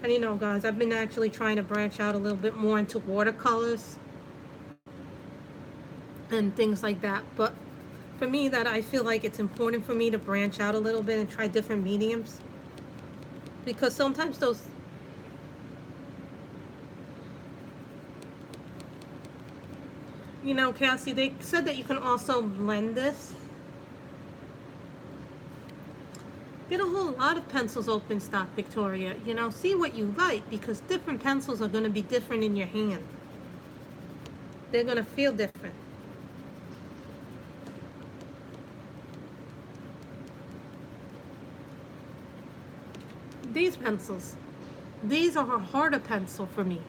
[SPEAKER 1] And you know, guys, I've been actually trying to branch out a little bit more into watercolors and things like that. But for me, that I feel like it's important for me to branch out a little bit and try different mediums. Because sometimes You know, Cassie, they said that you can also blend this. Get a whole lot of pencils open stock, Victoria. You know, see what you like, because different pencils are going to be different in your hand. They're going to feel different. These pencils, these are a harder pencil for me.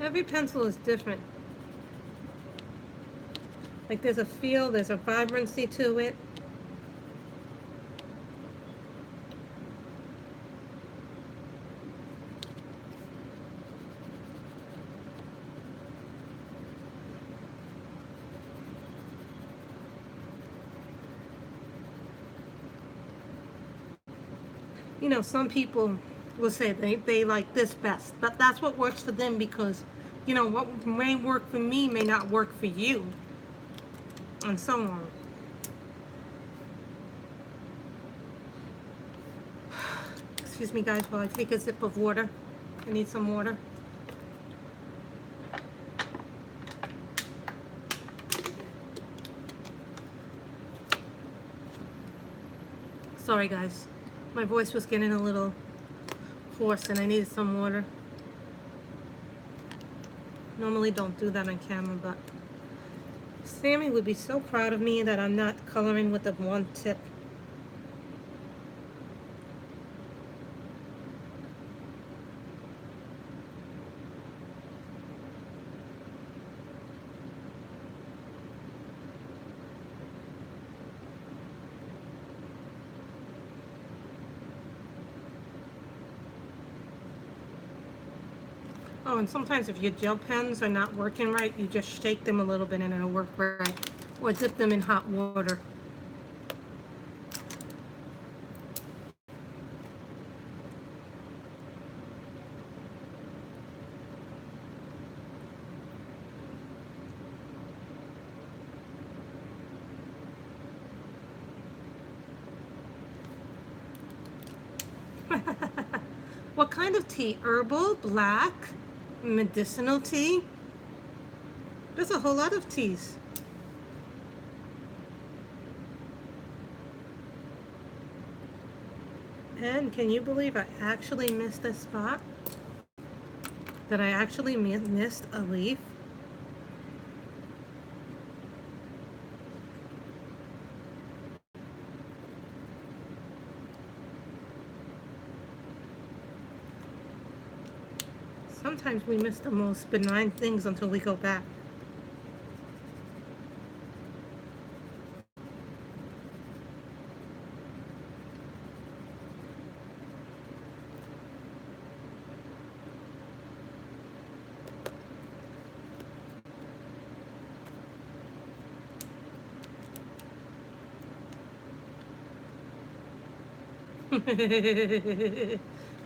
[SPEAKER 1] Every pencil is different. Like there's a feel, there's a vibrancy to it. You know, some people will say they like this best, but that's what works for them because, you know, what may work for me may not work for you, and so on. Excuse me, guys, while I take a sip of water. I need some water. Sorry, guys. My voice was getting a little hoarse and I needed some water. Normally don't do that on camera, but Sammy would be so proud of me that I'm not coloring with the one tip. Oh, and sometimes if your gel pens are not working right, you just shake them a little bit and it'll work right. Or dip them in hot water. What kind of tea? Herbal, black, medicinal tea? There's a whole lot of teas. And can you believe I actually missed a spot? That I actually missed a leaf? Sometimes we miss the most benign things until we go back.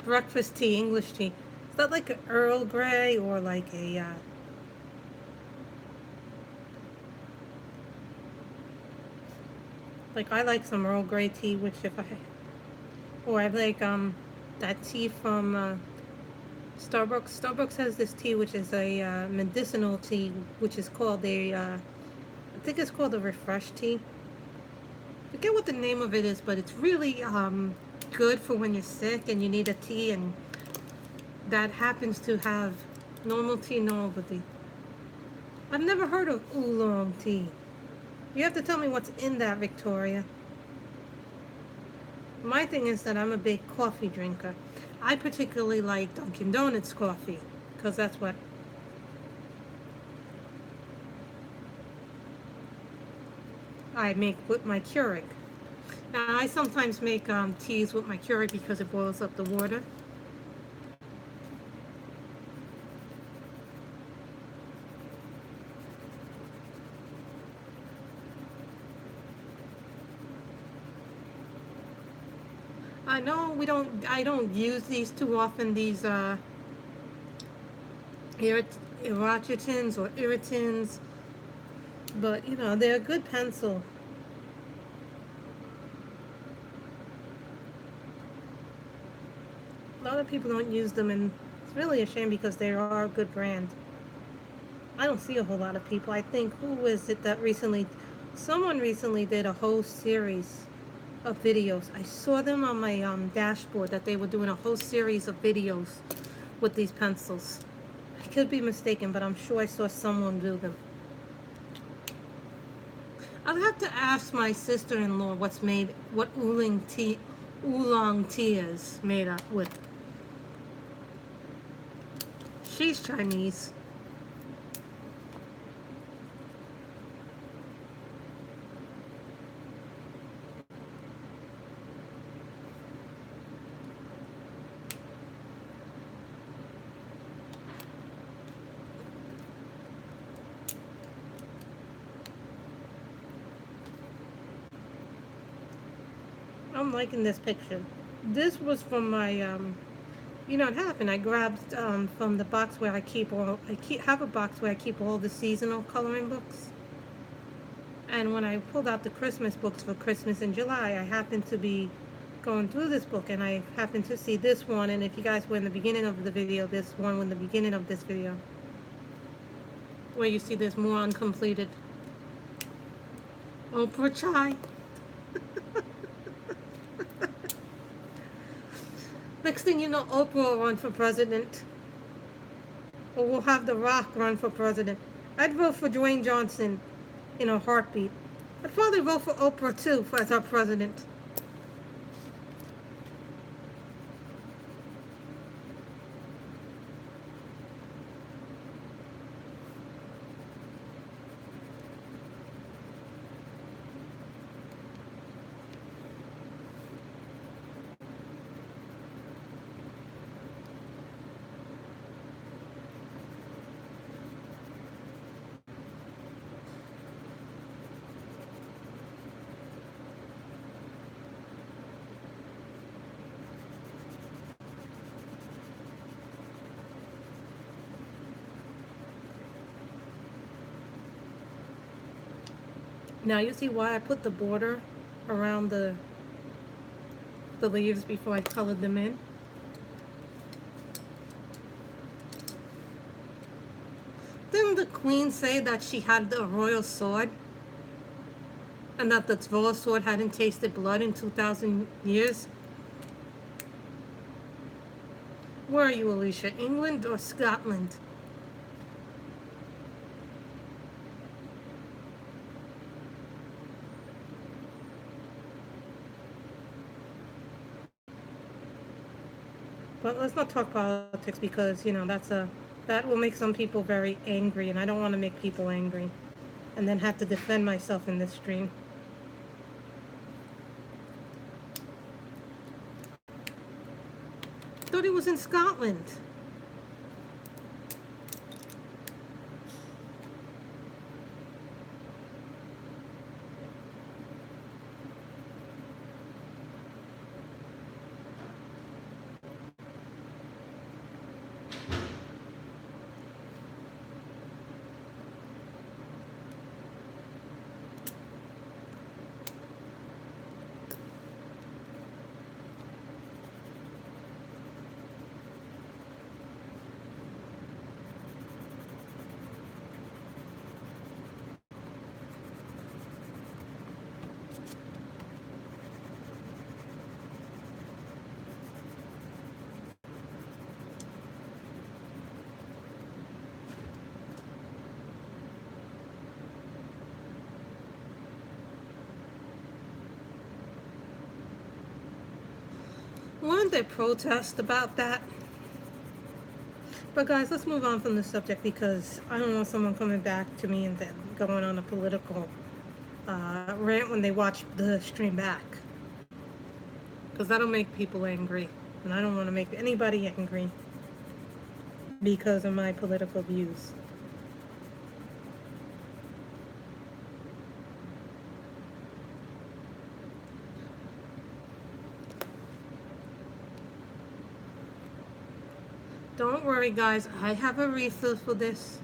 [SPEAKER 1] Breakfast tea, English tea. Is that like an Earl Grey or like a like I like some Earl Grey tea, which if I or I like that tea from Starbucks. Starbucks has this tea which is a medicinal tea, which is called a I think it's called a refresh tea. I forget what the name of it is, but it's really good for when you're sick and you need a tea, and that happens to have normal tea, normal tea. I've never heard of oolong tea. You have to tell me what's in that, Victoria. My thing is that I'm a big coffee drinker. I particularly like Dunkin' Donuts coffee because that's what I make with my Keurig. Now, I sometimes make teas with my Keurig because it boils up the water. I know I don't use these too often, these irritants or irritants, but you know, they're a good pencil. A lot of people don't use them, and it's really a shame because they are a good brand. I don't see a whole lot of people. I think, who was it that recently, someone recently did a whole series of videos. I saw them on my dashboard that they were doing a whole series of videos with these pencils. I could be mistaken, but I'm sure I saw someone do them. I'll have to ask my sister-in-law what oolong tea is made up with. She's Chinese. I'm liking this picture. This was from my, you know what happened? I grabbed from the box where have a box where I keep all the seasonal coloring books. And when I pulled out the Christmas books for Christmas in July, I happened to be going through this book and I happened to see this one. And if you guys were in the beginning of the video, this one was in the beginning of this video, where you see there's more uncompleted. Oh, poor Chai. Next thing you know, Oprah will run for president. Or we'll have The Rock run for president. I'd vote for Dwayne Johnson in a heartbeat. I'd probably vote for Oprah too as our president. Now you see why I put the border around the leaves before I colored them in. Didn't the queen say that she had the royal sword? And that the royal sword hadn't tasted blood in 2,000 years? Where are you, Alicia? England or Scotland? But let's not talk politics because, you know, that will make some people very angry, and I don't want to make people angry and then have to defend myself in this stream. Thought it was in Scotland. Weren't there protests about that? But guys, let's move on from the subject because I don't want someone coming back to me and then going on a political rant when they watch the stream back. Because that'll make people angry. And I don't want to make anybody angry because of my political views. Don't worry, guys. I have a refill for this.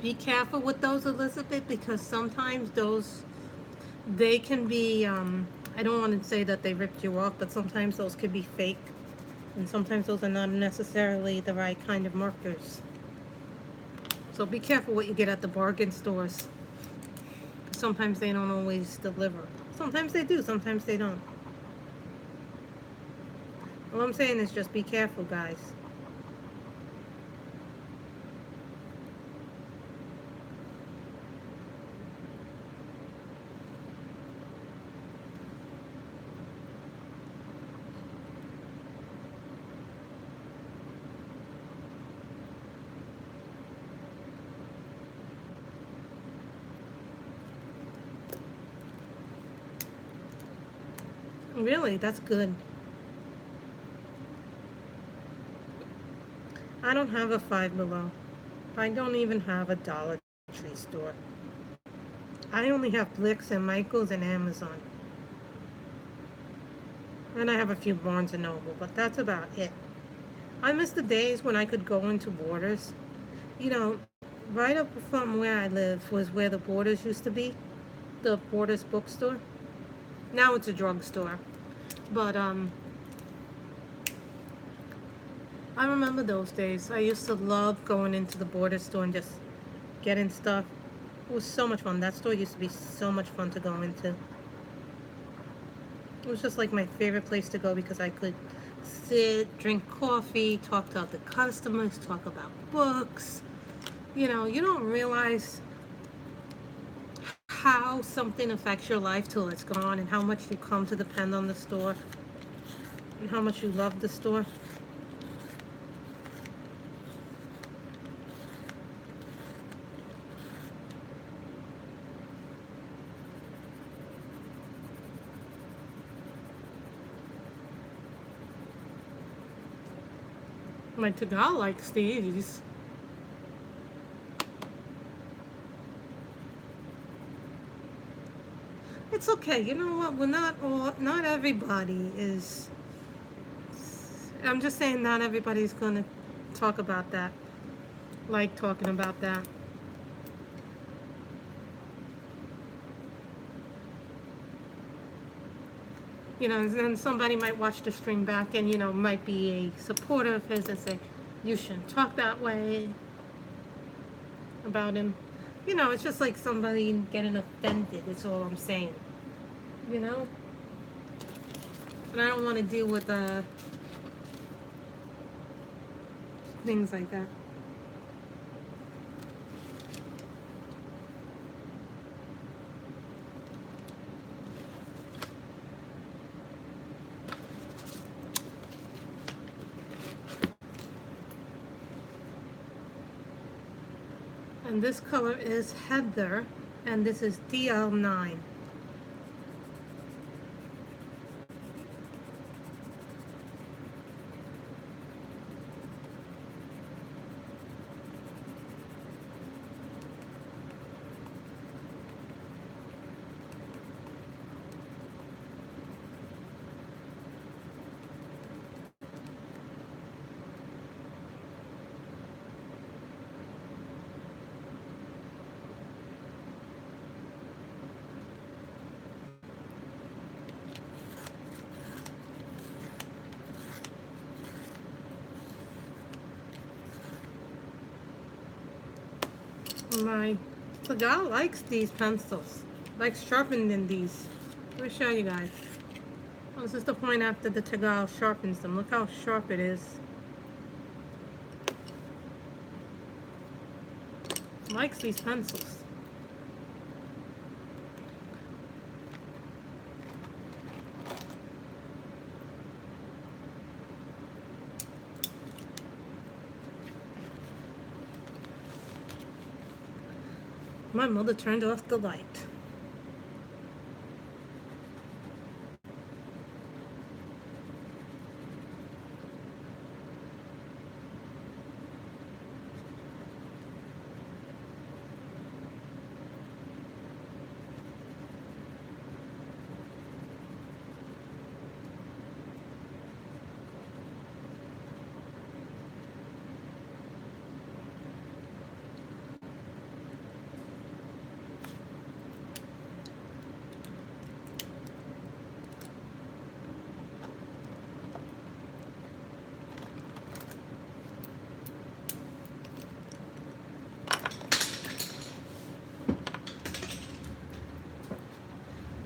[SPEAKER 1] Be careful with those, Elizabeth, because sometimes those, they can be, I don't want to say that they ripped you off, but sometimes those could be fake. And sometimes those are not necessarily the right kind of markers. So be careful what you get at the bargain stores. Sometimes they don't always deliver. Sometimes they do, sometimes they don't. All I'm saying is just be careful, guys. Really, that's good. I don't have a Five Below. I don't even have a Dollar Tree store. I only have Blix and Michaels and Amazon. And I have a few Barnes and Noble, but that's about it. I miss the days when I could go into Borders. You know, right up from where I live was where the Borders used to be, the Borders bookstore. Now it's a drugstore. But I remember those days. I used to love going into the Borders store and just getting stuff. It was so much fun. That store used to be so much fun to go into. It was just like my favorite place to go because I could sit, drink coffee, talk to other customers, talk about books. You know, you don't realize how something affects your life till it's gone and how much you come to depend on the store and how much you love the store. My Tagal likes these. It's okay. You know what? We're not all, not everybody is. I'm just saying, not everybody's gonna talk about that. Like talking about that. You know, and then somebody might watch the stream back and, you know, might be a supporter of his and say, you shouldn't talk that way about him. You know, it's just like somebody getting offended, is all I'm saying. You know? And I don't want to deal with things like that. And this color is Heather, and this is DL9. My gal likes these pencils, likes sharpening these. Let me show you guys. Oh, this is the point after the Tagal sharpens them. Look how sharp it is. Likes these pencils. My mother turned off the light.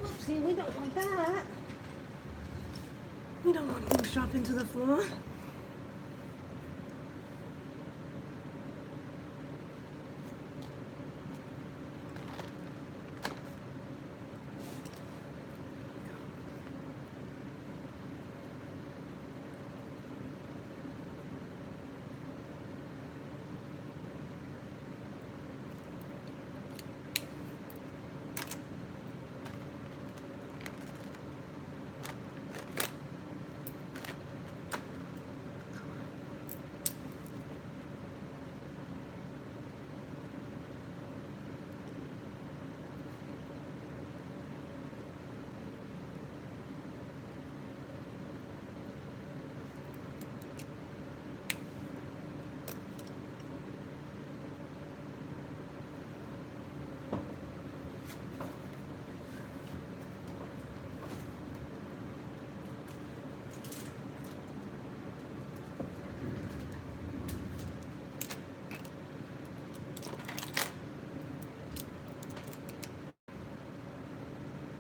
[SPEAKER 1] Oopsie, we don't want that. We don't want things dropping to the floor.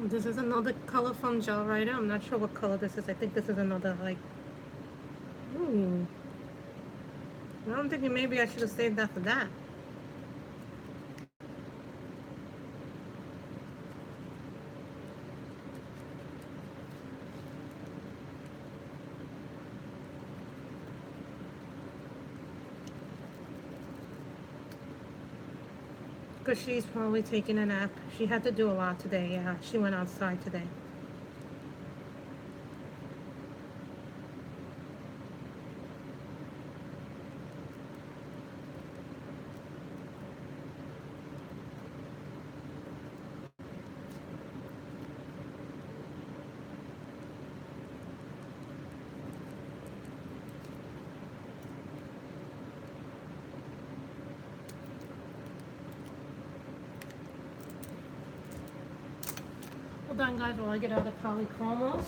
[SPEAKER 1] This is another color from Gel Writer. I'm not sure what color this is. I think this is another, like, I'm thinking maybe I should have saved that for that. Because she's probably taking a nap. She had to do a lot today. Yeah, she went outside today. Hold on, guys, while I get out the polychromos.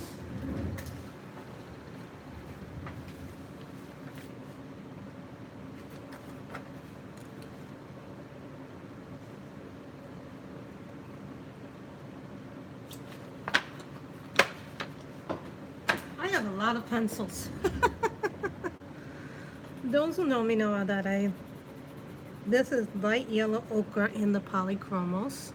[SPEAKER 1] I have a lot of pencils. Those who know me know that this is light yellow ochre in the polychromos.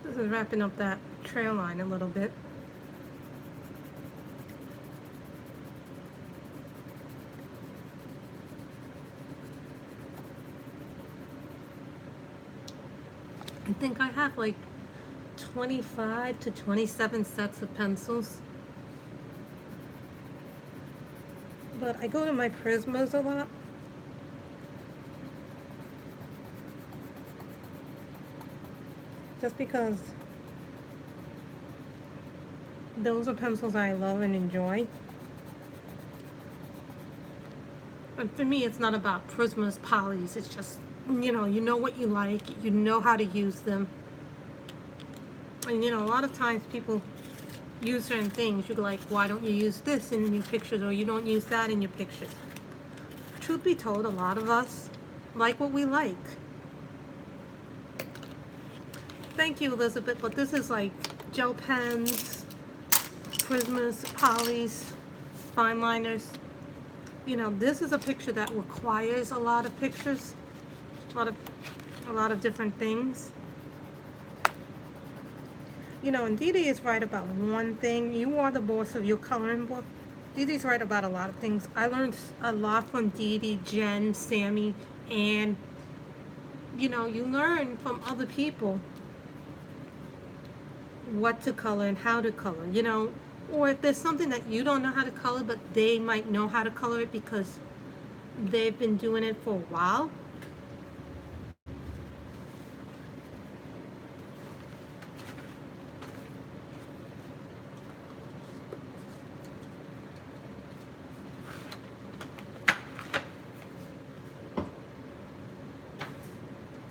[SPEAKER 1] This is wrapping up that trail line a little bit. I think I have like 25 to 27 sets of pencils. But I go to my Prismas a lot. Just because those are pencils I love and enjoy. And for me, it's not about Prismas, polys. It's just, you know what you like. You know how to use them. And, a lot of times people use certain things. You're like, why don't you use this in your pictures? Or you don't use that in your pictures. Truth be told, a lot of us like what we like. Thank you, Elizabeth, but this is like gel pens, Prismas, polys, fine liners. You know, this is a picture that requires a lot of pictures, a lot of different things. You know, and Dee Dee is right about one thing. You are the boss of your coloring book. Dee Dee's right about a lot of things. I learned a lot from Dee Dee, Jen, Sammy, and you know, you learn from other people what to color and how to color, you know, or if there's something that you don't know how to color, but they might know how to color it because they've been doing it for a while.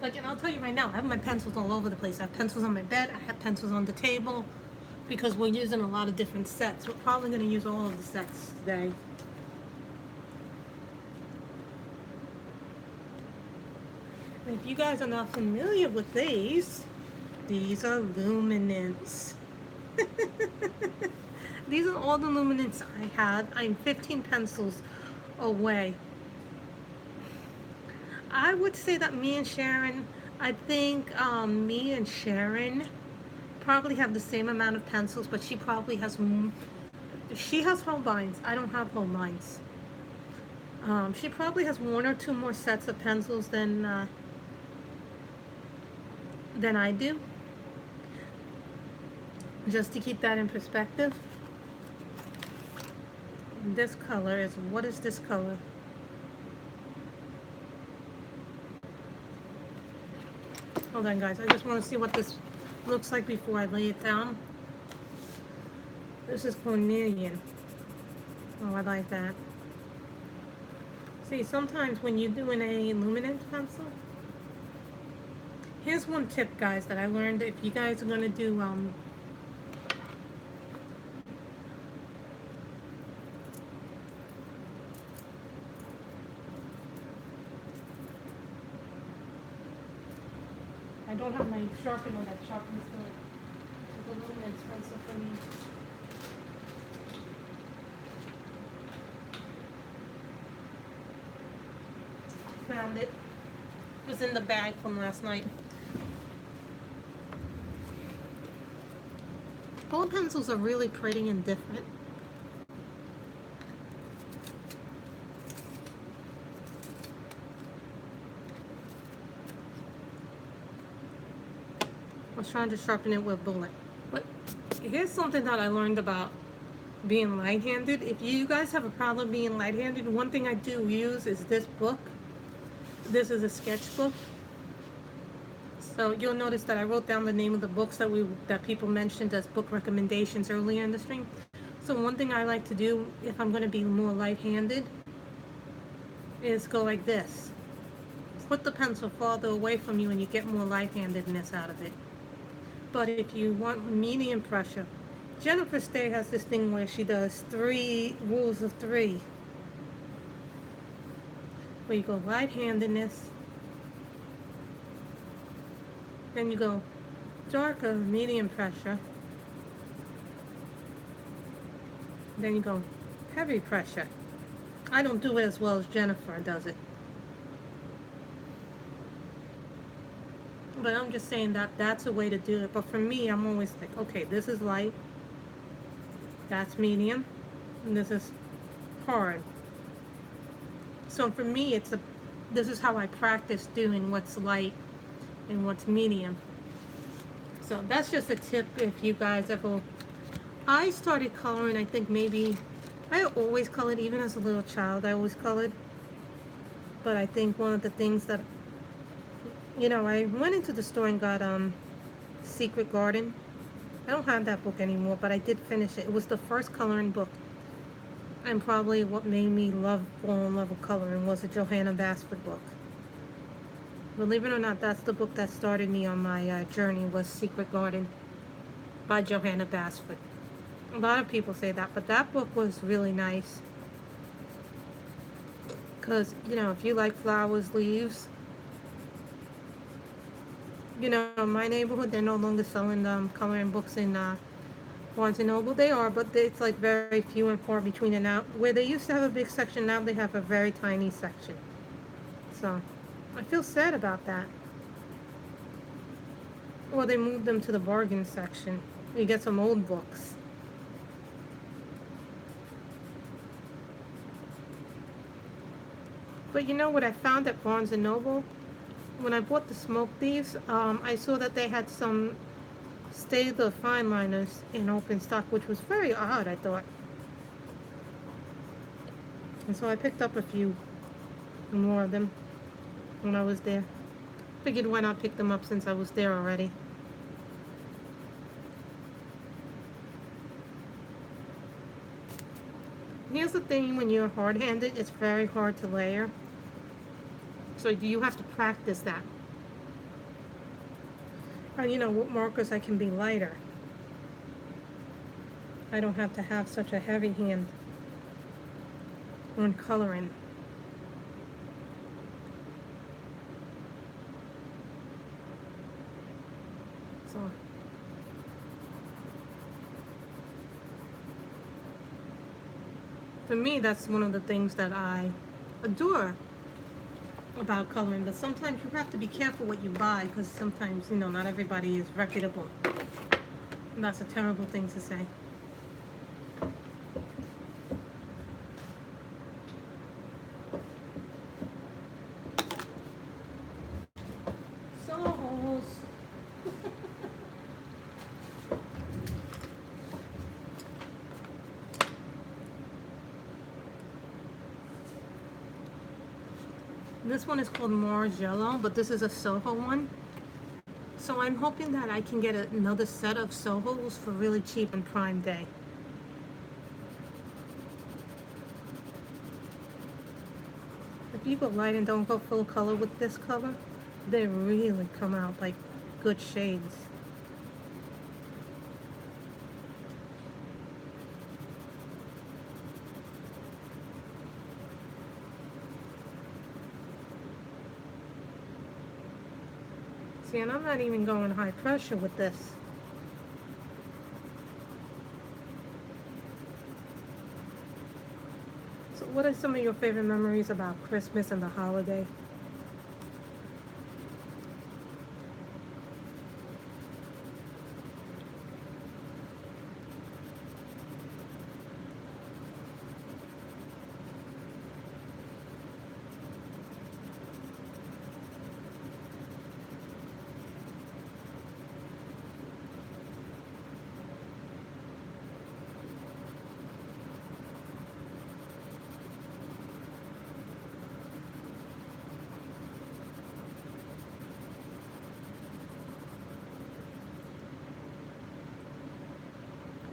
[SPEAKER 1] Like, and I'll tell you right now, I have my pencils all over the place. I have pencils on my bed, I have pencils on the table, because we're using a lot of different sets. We're probably going to use all of the sets today. And if you guys are not familiar with these are luminants. These are all the luminants I had. I'm 15 pencils away. I would say that me and Sharon, I think me and Sharon probably have the same amount of pencils, but she probably has, she has whole lines. I don't have whole lines. She probably has one or two more sets of pencils than I do. Just to keep that in perspective. This color is, what is this color? Hold on, guys. I just want to see what this looks like before I lay it down. This is cornelian. Oh, I like that. See, sometimes when you're doing a luminance pencil, here's one tip, guys, that I learned. If you guys are going to do I don't have my sharpener that sharpens the luminance pencil for me. Found it. It was in the bag from last night. All pencils are really pretty and different. I was trying to sharpen it with a bullet. But here's something that I learned about being light-handed. If you guys have a problem being light-handed, one thing I do use is this book. This is a sketchbook. So you'll notice that I wrote down the name of the books that people mentioned as book recommendations earlier in the stream. So one thing I like to do if I'm going to be more light-handed is go like this. Put the pencil farther away from you and you get more light-handedness out of it. But if you want medium pressure, Jennifer Stay has this thing where she does 3 rules of 3. Where you go light-handedness, then you go darker, medium pressure, then you go heavy pressure. I don't do it as well as Jennifer does it. But I'm just saying that that's a way to do it. But for me, I'm always like, okay, this is light, that's medium, and this is hard. So for me, this is how I practice doing what's light and what's medium. So that's just a tip if you guys ever... I started coloring, I think maybe... I always colored, even as a little child, I always colored. But I think one of the things that... You know, I went into the store and got Secret Garden. I don't have that book anymore, but I did finish it. It was the first coloring book. And probably what made me fall in love with coloring was a Johanna Basford book. Believe it or not, that's the book that started me on my journey, was Secret Garden by Johanna Basford. A lot of people say that, but that book was really nice. Because, you know, if you like flowers, leaves, You know, my neighborhood, they're no longer selling coloring books in Barnes& and Noble. They are, but it's like very few and far between. And now, where they used to have a big section, now they have a very tiny section. So, I feel sad about that. Well, they moved them to the bargain section. You get some old books. But you know what I found at Barnes& and Noble? When I bought the Smoke Thieves, I saw that they had some Stay the Fine Liners in open stock, which was very odd, I thought. And so I picked up a few more of them when I was there. Figured why not pick them up since I was there already. Here's the thing, when you're hard-handed, it's very hard to layer. So you have to practice that. And you know, with markers I can be lighter. I don't have to have such a heavy hand when coloring. So for me, that's one of the things that I adore about coloring. But sometimes you have to be careful what you buy, because sometimes, you know, not everybody is reputable. And that's a terrible thing to say. Souls. This one is called Mars Yellow, but this is a Soho one. So I'm hoping that I can get another set of Sohos for really cheap on Prime Day. If you go light and don't go full color with this color, they really come out like good shades. See, and I'm not even going high pressure with this. So what are some of your favorite memories about Christmas and the holiday?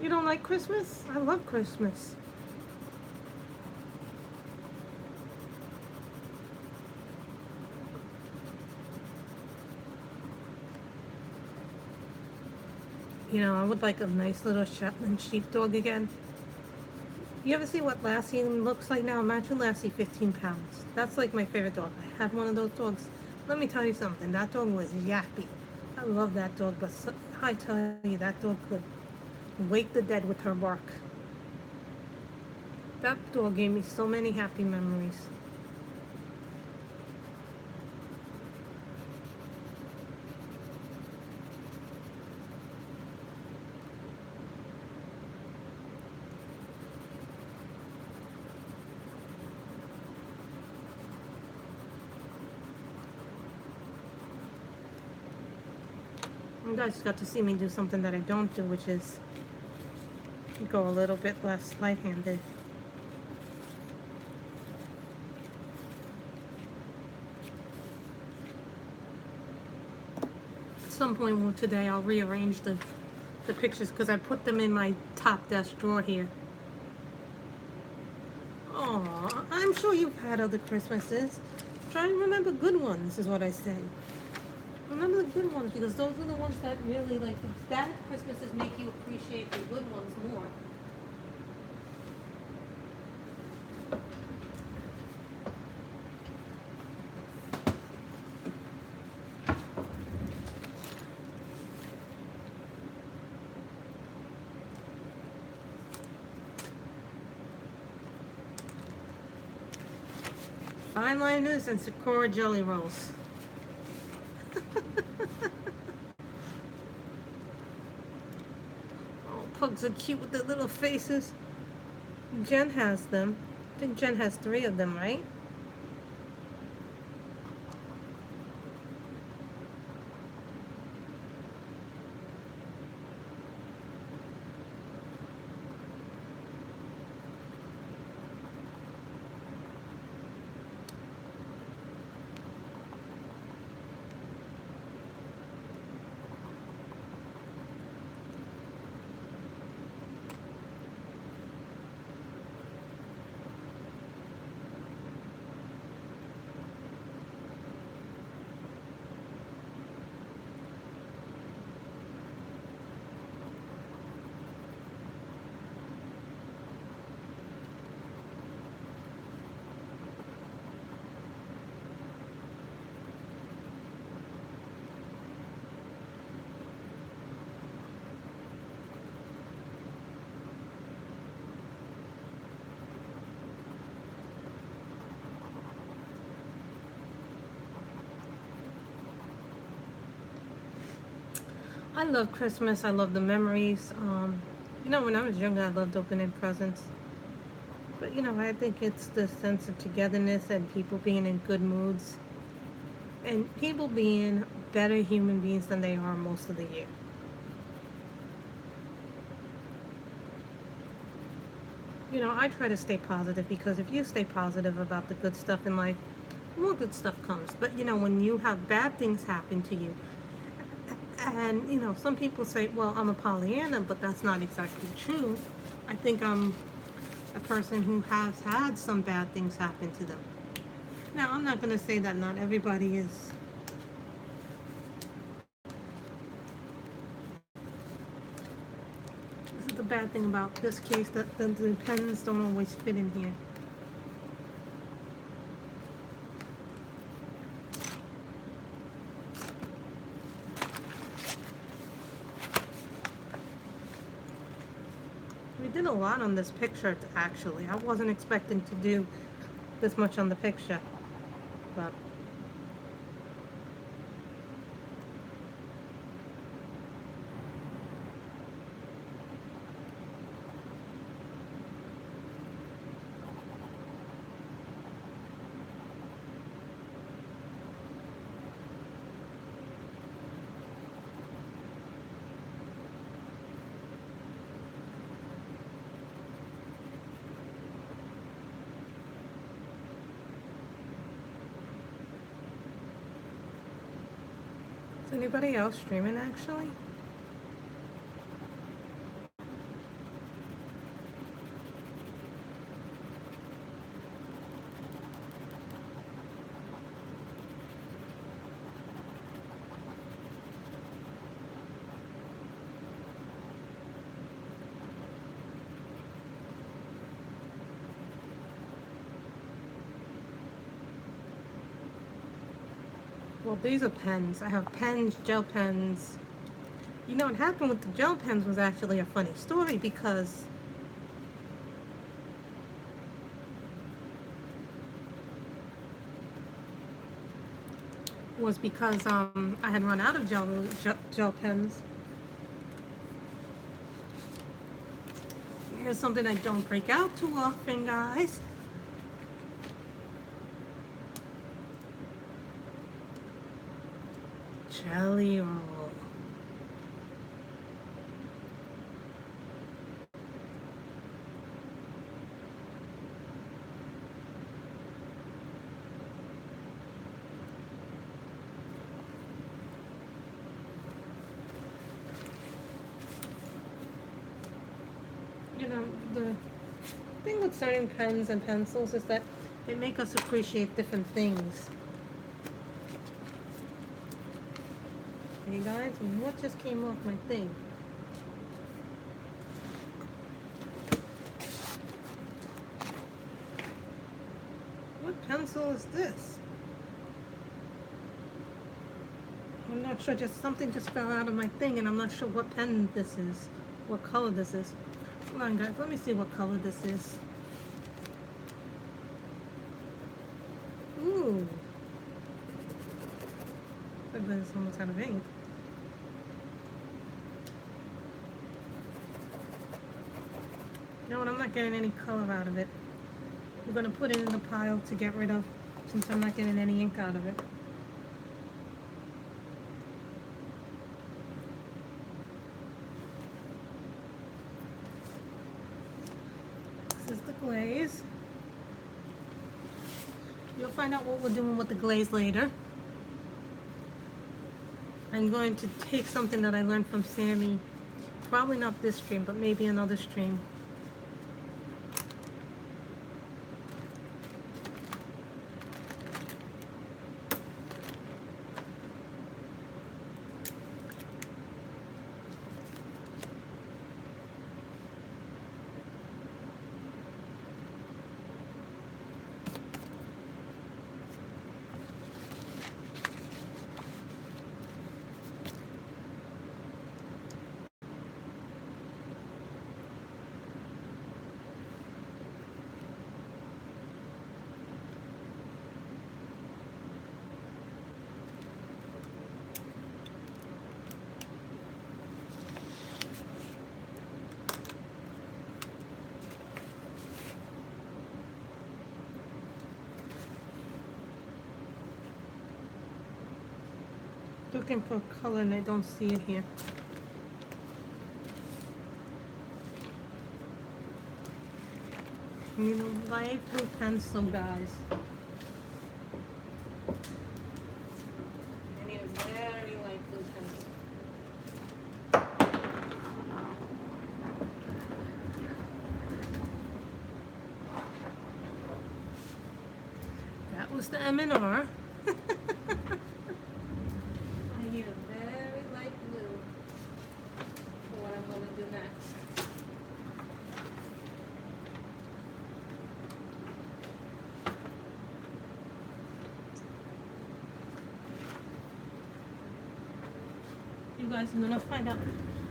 [SPEAKER 1] You don't like Christmas? I love Christmas. You know, I would like a nice little Shetland sheepdog again. You ever see what Lassie looks like now? Imagine Lassie 15 pounds. That's like my favorite dog. I have one of those dogs. Let me tell you something. That dog was yappy. I love that dog, but I tell you, that dog could wake the dead with her bark. That dog gave me so many happy memories. You guys got to see me do something that I don't do, which is go a little bit less light-handed. At some point today, I'll rearrange the pictures because I put them in my top desk drawer here. Oh, I'm sure you've had other Christmases. Try and remember good ones, is what I say. Remember the good ones, because those are the ones that really, like, the bad Christmases make you appreciate the good ones more. Fine liners and Sakura jelly rolls. Oh, pugs are cute with their little faces. Jen has them. I think Jen has 3 of them, right? I love Christmas. I love the memories. When I was younger, I loved opening presents. But, I think it's the sense of togetherness and people being in good moods and people being better human beings than they are most of the year. I try to stay positive because if you stay positive about the good stuff in life, more good stuff comes. But, when you have bad things happen to you, and, some people say, well, I'm a Pollyanna, but that's not exactly true. I think I'm a person who has had some bad things happen to them. Now, I'm not going to say that not everybody is. This is the bad thing about this case, that the pens don't always fit in here. We did a lot on this picture, actually. I wasn't expecting to do this much on the picture, but is anybody else streaming, actually? Well, these are pens. I have pens, gel pens. What happened with the gel pens was actually a funny story because I had run out of gel pens. Here's something I don't break out too often, guys. Jelly roll. The thing with certain pens and pencils is that they make us appreciate different things. Hey guys, what just came off my thing? What pencil is this? I'm not sure, something just fell out of my thing and I'm not sure what pen this is, what color this is. Hold on guys, let me see what color this is. but it's almost out of ink. You know what? I'm not getting any color out of it. I'm going to put it in the pile to get rid of, since I'm not getting any ink out of it. This is the glaze. You'll find out what we're doing with the glaze later. I'm going to take something that I learned from Sammy, probably not this stream, but maybe another stream. Looking for color and I don't see it here. You know, light blue pencil, guys. I need a very light blue pencil. That was the M&R. You guys, I'm gonna find out.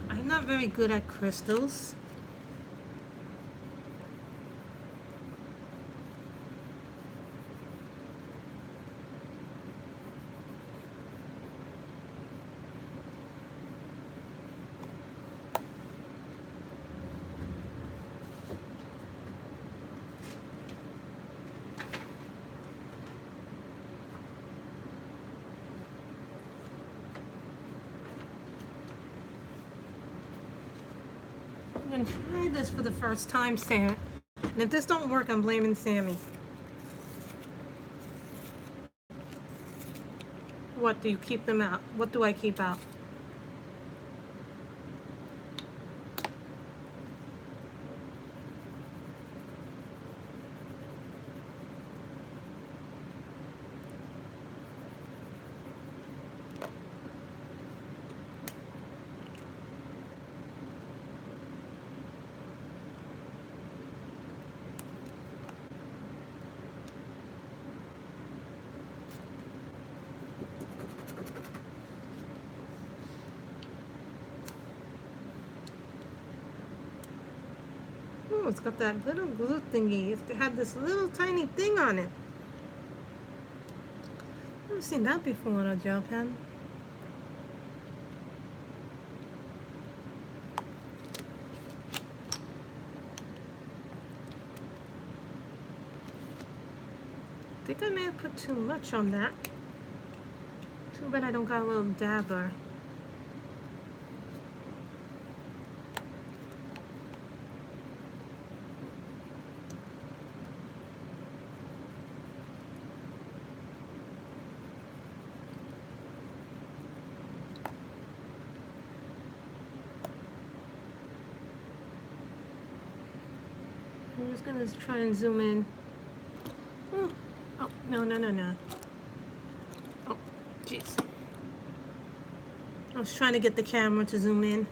[SPEAKER 1] I'm not very good at crystals. I'm gonna try this for the first time, Sam. And if this don't work, I'm blaming Sammy. What do you keep them out? What do I keep out? Oh, it's got that little glue thingy. It had this little tiny thing on it. I've never seen that before on a gel pen. I think I may have put too much on that. Too bad I don't got a little dabber. I'm just gonna try and zoom in. Oh, oh no. Oh, jeez. I was trying to get the camera to zoom in.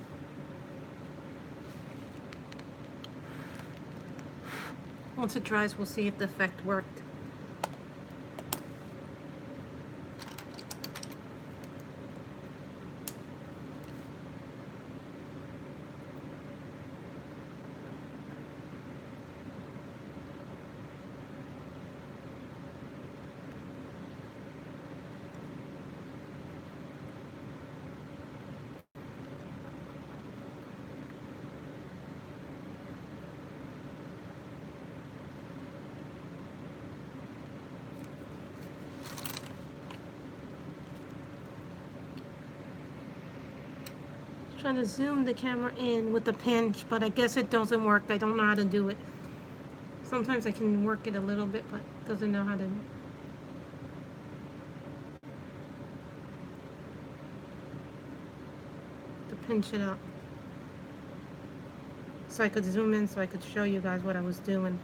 [SPEAKER 1] Once it dries, we'll see if the effect worked. Trying to zoom the camera in with the pinch, but I guess it doesn't work. I don't know how to do it. Sometimes I can work it a little bit, but doesn't know how to pinch it up. So I could zoom in so I could show you guys what I was doing.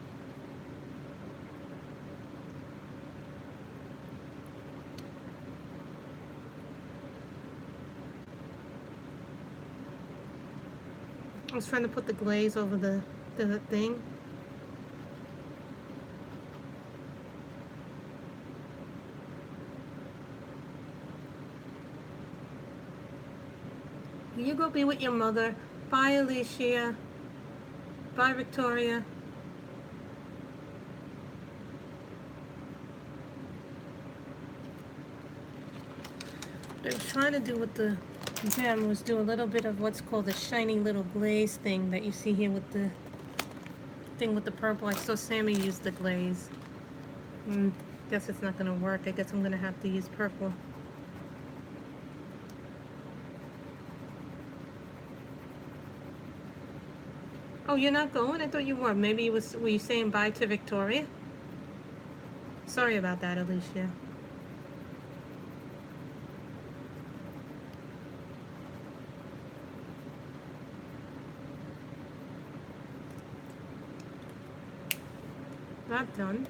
[SPEAKER 1] I was trying to put the glaze over the thing. You go be with your mother. Bye, Alicia. Bye, Victoria. What I was trying to do with the gem was do a little bit of what's called a shiny little glaze thing that you see here with the thing with the purple. I saw Sammy use the glaze. Guess it's not going to work. I guess I'm going to have to use purple. Oh, you're not going? I thought you were. Maybe were you saying bye to Victoria? Sorry about that, Alicia. Not done.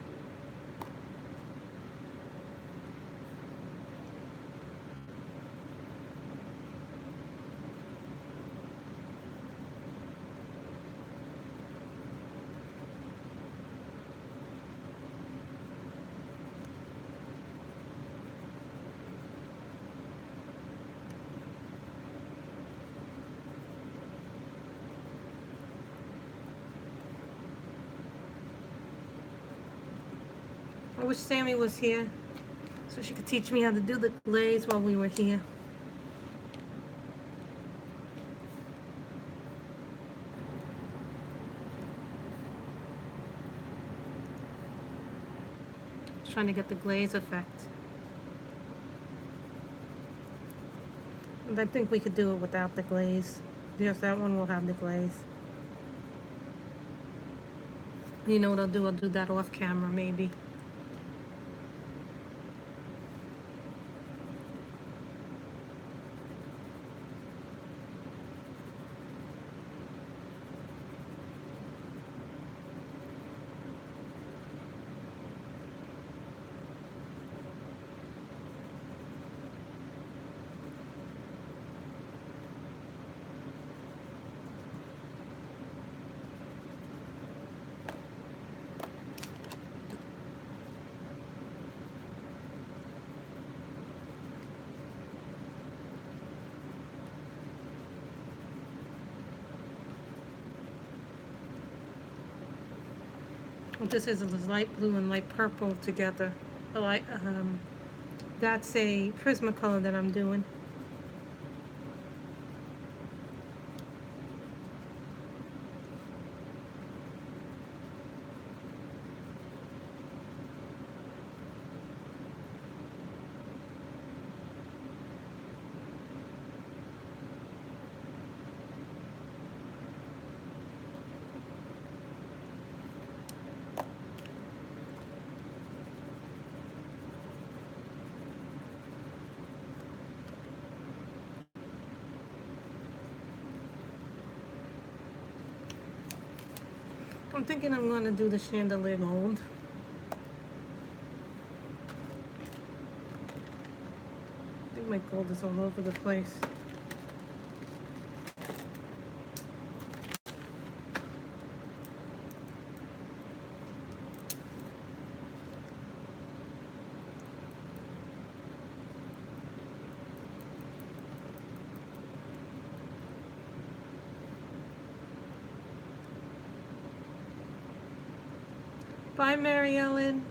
[SPEAKER 1] I wish Sammy was here so she could teach me how to do the glaze while we were here. Trying to get the glaze effect. And I think we could do it without the glaze. Yes, that one will have the glaze. You know what I'll do? I'll do that off camera maybe. Well, this is a light blue and light purple together. That's a Prismacolor that I'm doing. I'm thinking I'm going to do the chandelier gold. I think my gold is all over the place. Bye, Mary Ellen.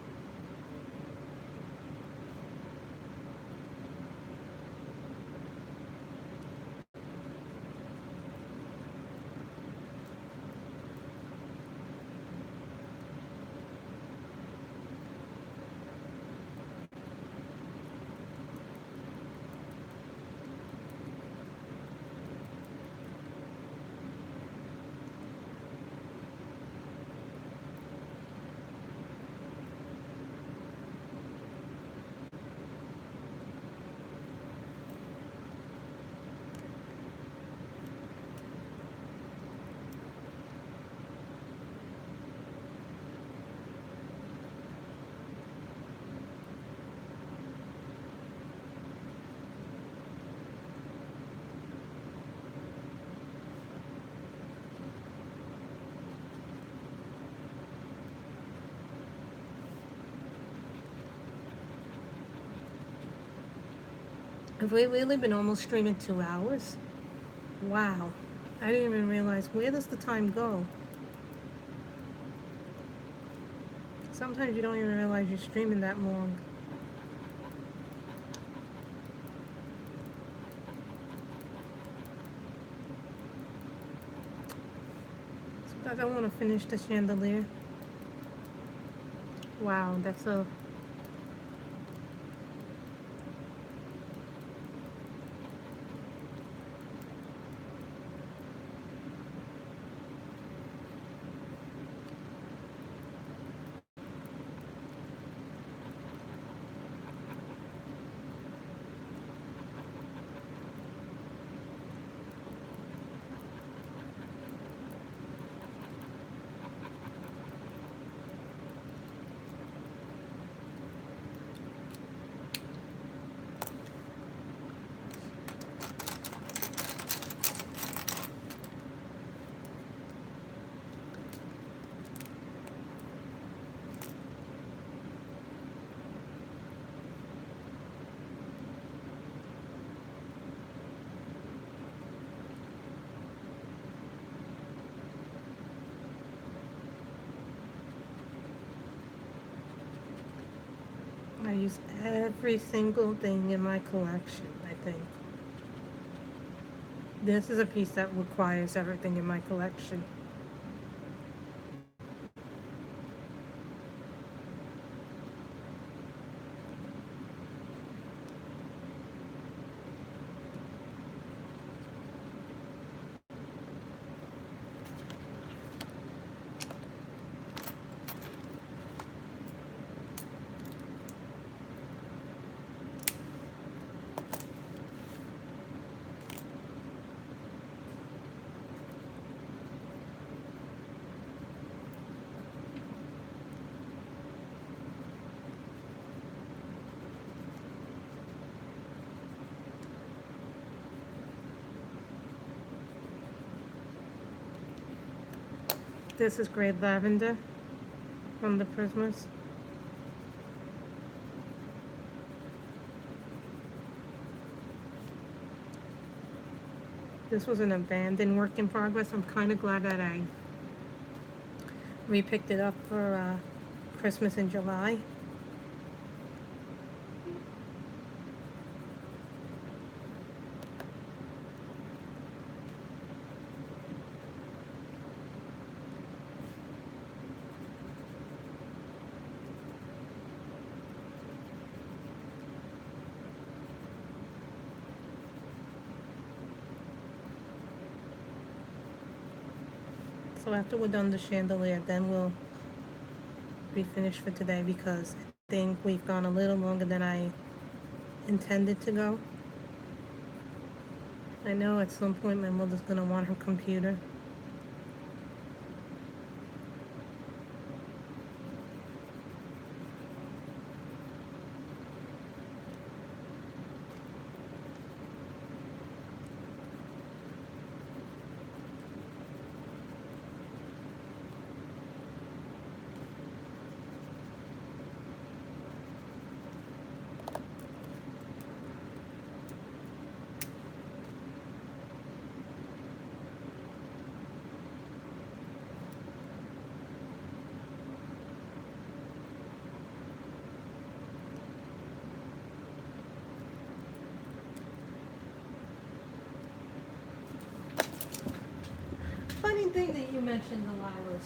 [SPEAKER 1] Have we really been almost streaming 2 hours? Wow. I didn't even realize. Where does the time go? Sometimes you don't even realize you're streaming that long. Sometimes I want to finish the chandelier. Wow, that's a... I use every single thing in my collection, I think. This is a piece that requires everything in my collection. This is Great Lavender from the Prismas. This was an abandoned work in progress. I'm kind of glad that I re-picked it up for Christmas in July. So after we're done the chandelier, then we'll be finished for today because I think we've gone a little longer than I intended to go. I know at some point my mother's gonna want her computer. Funny thing that you mentioned the lilas.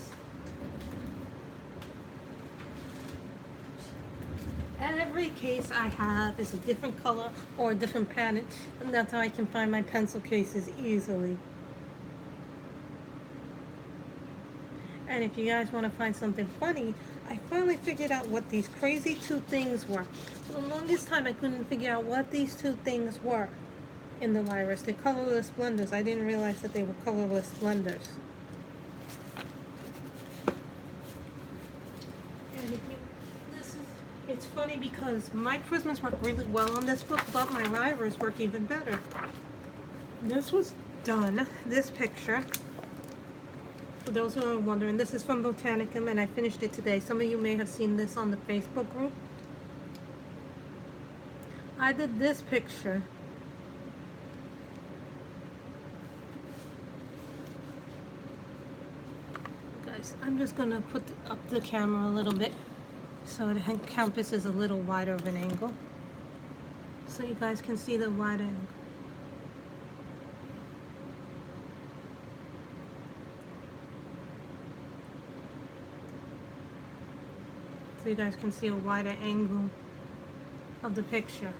[SPEAKER 1] Every case I have is a different color or a different pattern, and that's how I can find my pencil cases easily. And if you guys want to find something funny, I finally figured out what these crazy two things were. For the longest time, I couldn't figure out what these two things were in the virus. They're colorless blenders. I didn't realize that they were colorless blenders. And it's funny because my prisms work really well on this book, but my livers work even better. This was done, this picture. For those who are wondering, this is from Botanicum, and I finished it today. Some of you may have seen this on the Facebook group. I did this picture guys, I'm just gonna put up the camera a little bit so the compass is a little wider of an angle, so you guys can see the wide angle. So you guys can see a wider angle of the picture.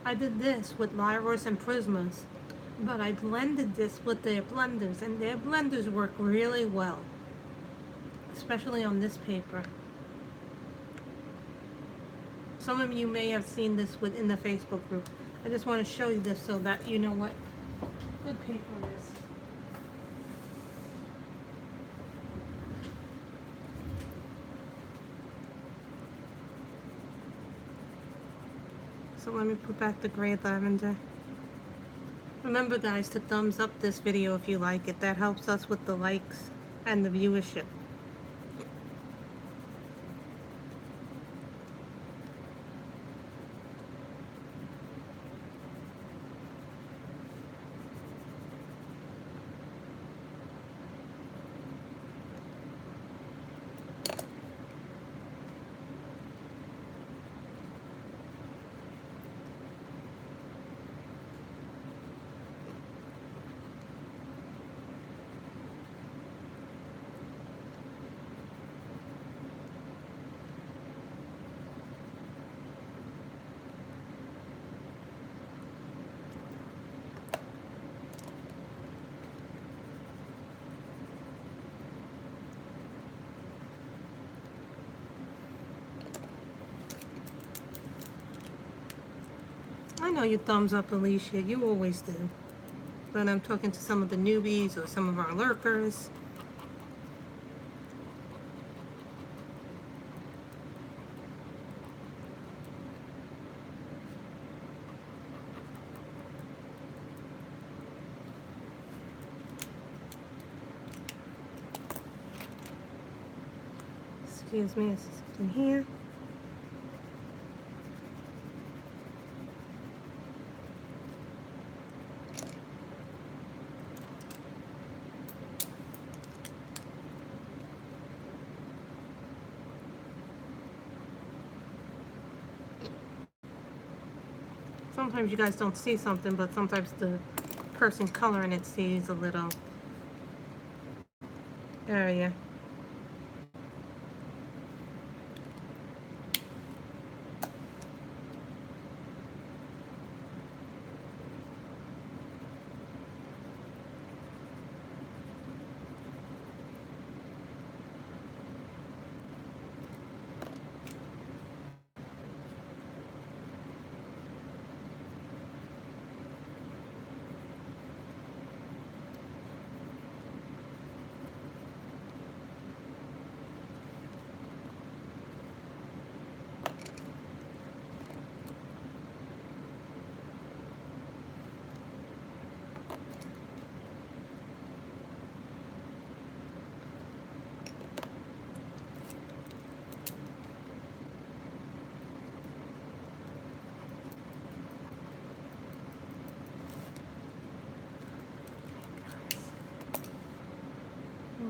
[SPEAKER 1] I did this with Lyras and Prismas, but I blended this with their blenders, and their blenders work really well, especially on this paper. Some of you may have seen this within the Facebook group. I just want to show you this so that you know what good paper is. So let me put back the gray lavender. Remember guys to thumbs up this video if you like it. That helps us with the likes and the viewership. I know you thumbs up, Alicia. You always do. But I'm talking to some of the newbies or some of our lurkers. Excuse me, it's in here. Sometimes you guys don't see something, but sometimes the person coloring it sees a little area.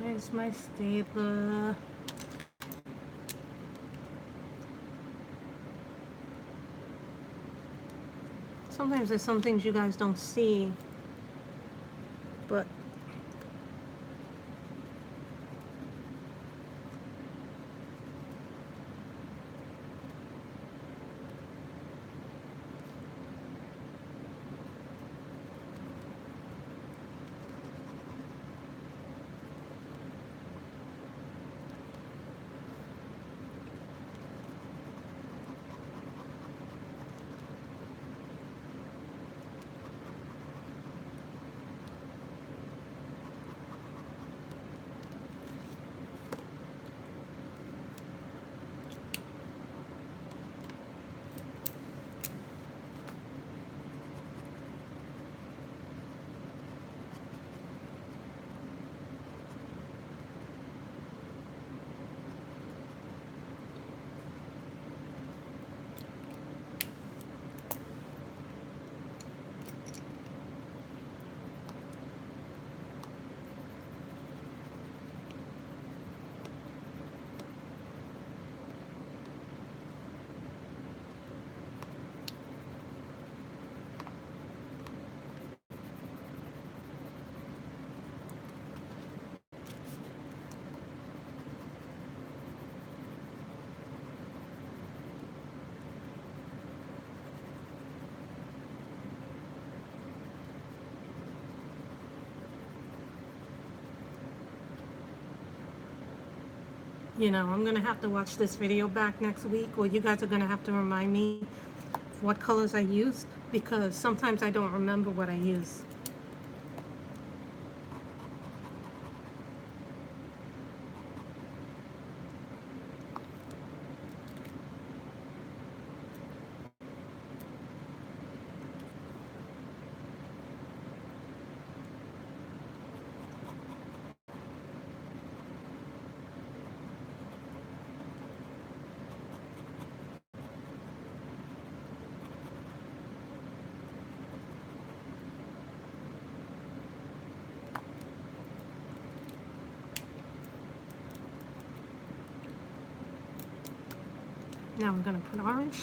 [SPEAKER 1] Where's my stapler? Sometimes there's some things you guys don't see, but You know, I'm gonna have to watch this video back next week, or you guys are gonna have to remind me what colors I used, because sometimes I don't remember what I use. Now I'm gonna put orange.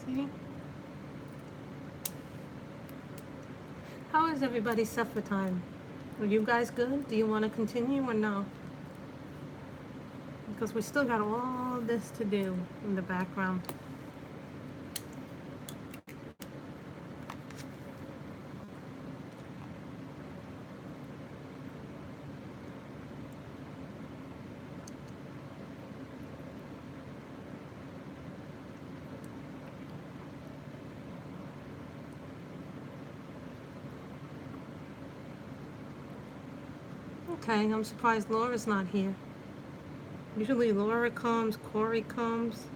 [SPEAKER 1] See? How is everybody's supper time? Are you guys good? Do you want to continue or no? Because we still got all this to do in the background. Okay, I'm surprised Laura's not here. Usually Laura comes, Corey comes.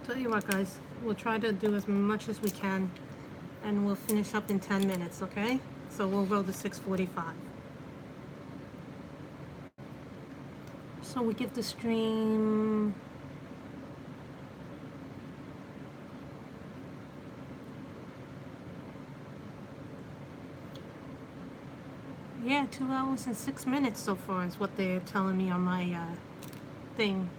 [SPEAKER 1] Tell you what, guys, we'll try to do as much as we can, and we'll finish up in 10 minutes, okay? So we'll go to 6:45. So we give the stream... Yeah, 2 hours and 6 minutes so far is what they're telling me on my thing.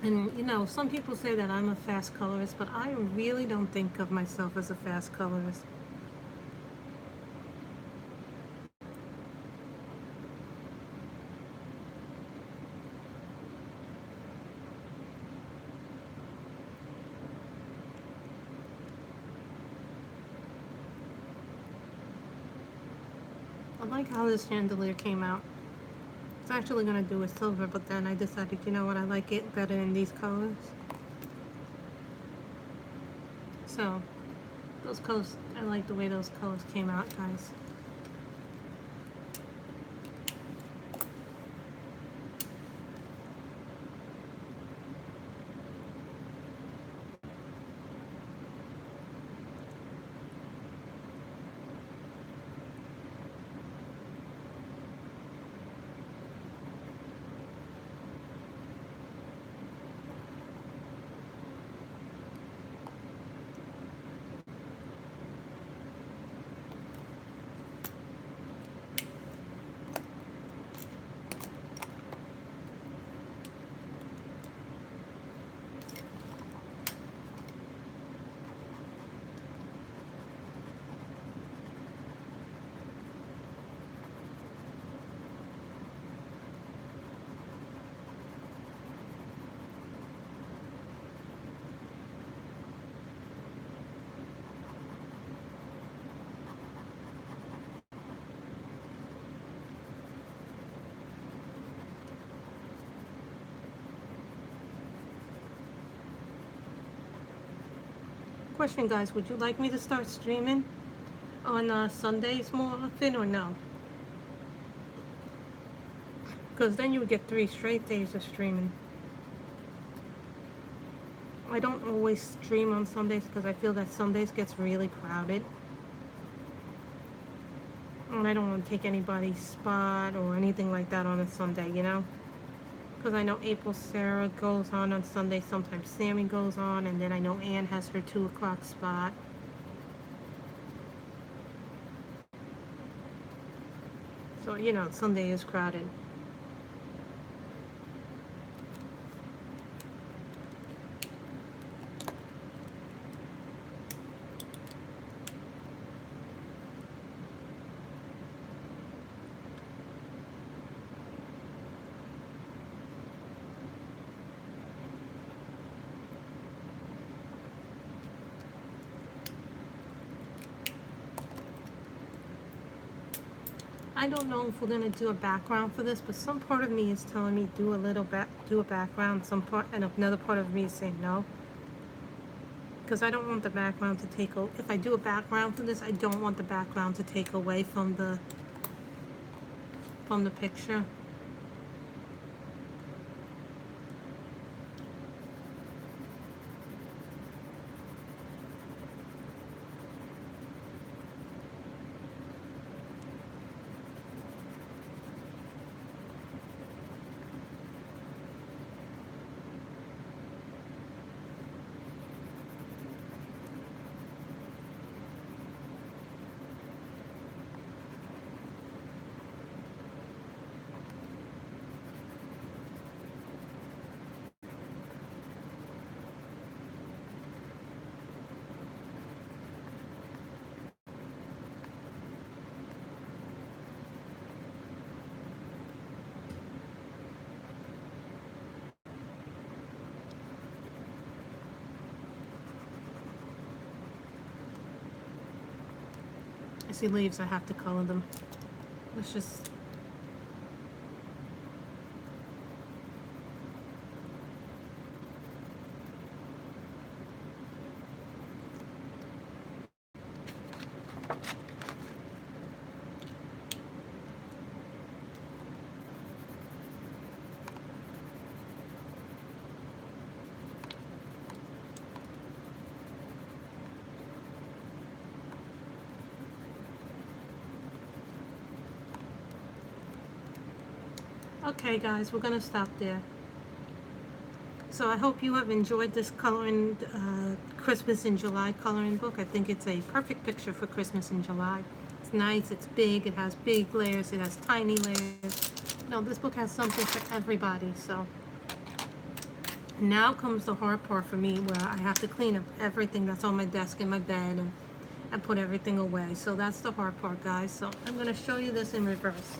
[SPEAKER 1] And, you know, some people say that I'm a fast colorist, but I really don't think of myself as a fast colorist. I like how this chandelier came out. I was actually going to do a silver, but then I decided, you know what, I like it better in these colors. So, those colors, I like the way those colors came out, guys. question, guys. Would you like me to start streaming on Sundays more often or no? Because then you would get 3 straight days of streaming. I don't always stream on Sundays because I feel that Sundays gets really crowded. And I don't want to take anybody's spot or anything like that on a Sunday, you know? Because I know April Sarah goes on Sunday. Sometimes Sammy goes on. And then I know Ann has her 2 o'clock spot. So, you know, Sunday is crowded. I don't know if we're gonna do a background for this, but some part of me is telling me do a background. Some part and another part of me is saying no, because I don't want the background to take. If I do a background for this, I don't want the background to take away from the picture. I see leaves. I have to color them. Let's just. Okay, guys, we're gonna stop there. So I hope you have enjoyed this coloring Christmas in July coloring book. I think it's a perfect picture for Christmas in July. It's nice, it's big, it has big layers, it has tiny layers. No, this book has something for everybody. So now comes the hard part for me, where I have to clean up everything that's on my desk in my bed and put everything away. So that's the hard part, guys. So I'm gonna show you this in reverse.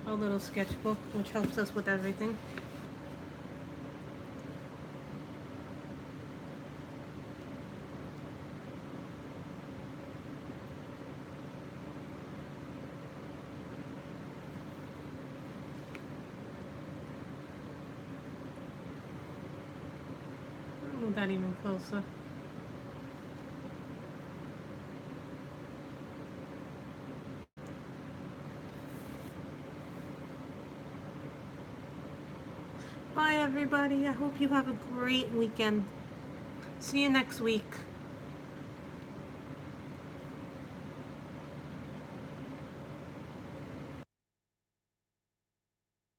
[SPEAKER 1] A little sketchbook, which helps us with everything. Move that even closer. Bye, everybody. I hope you have a great weekend. See you next week.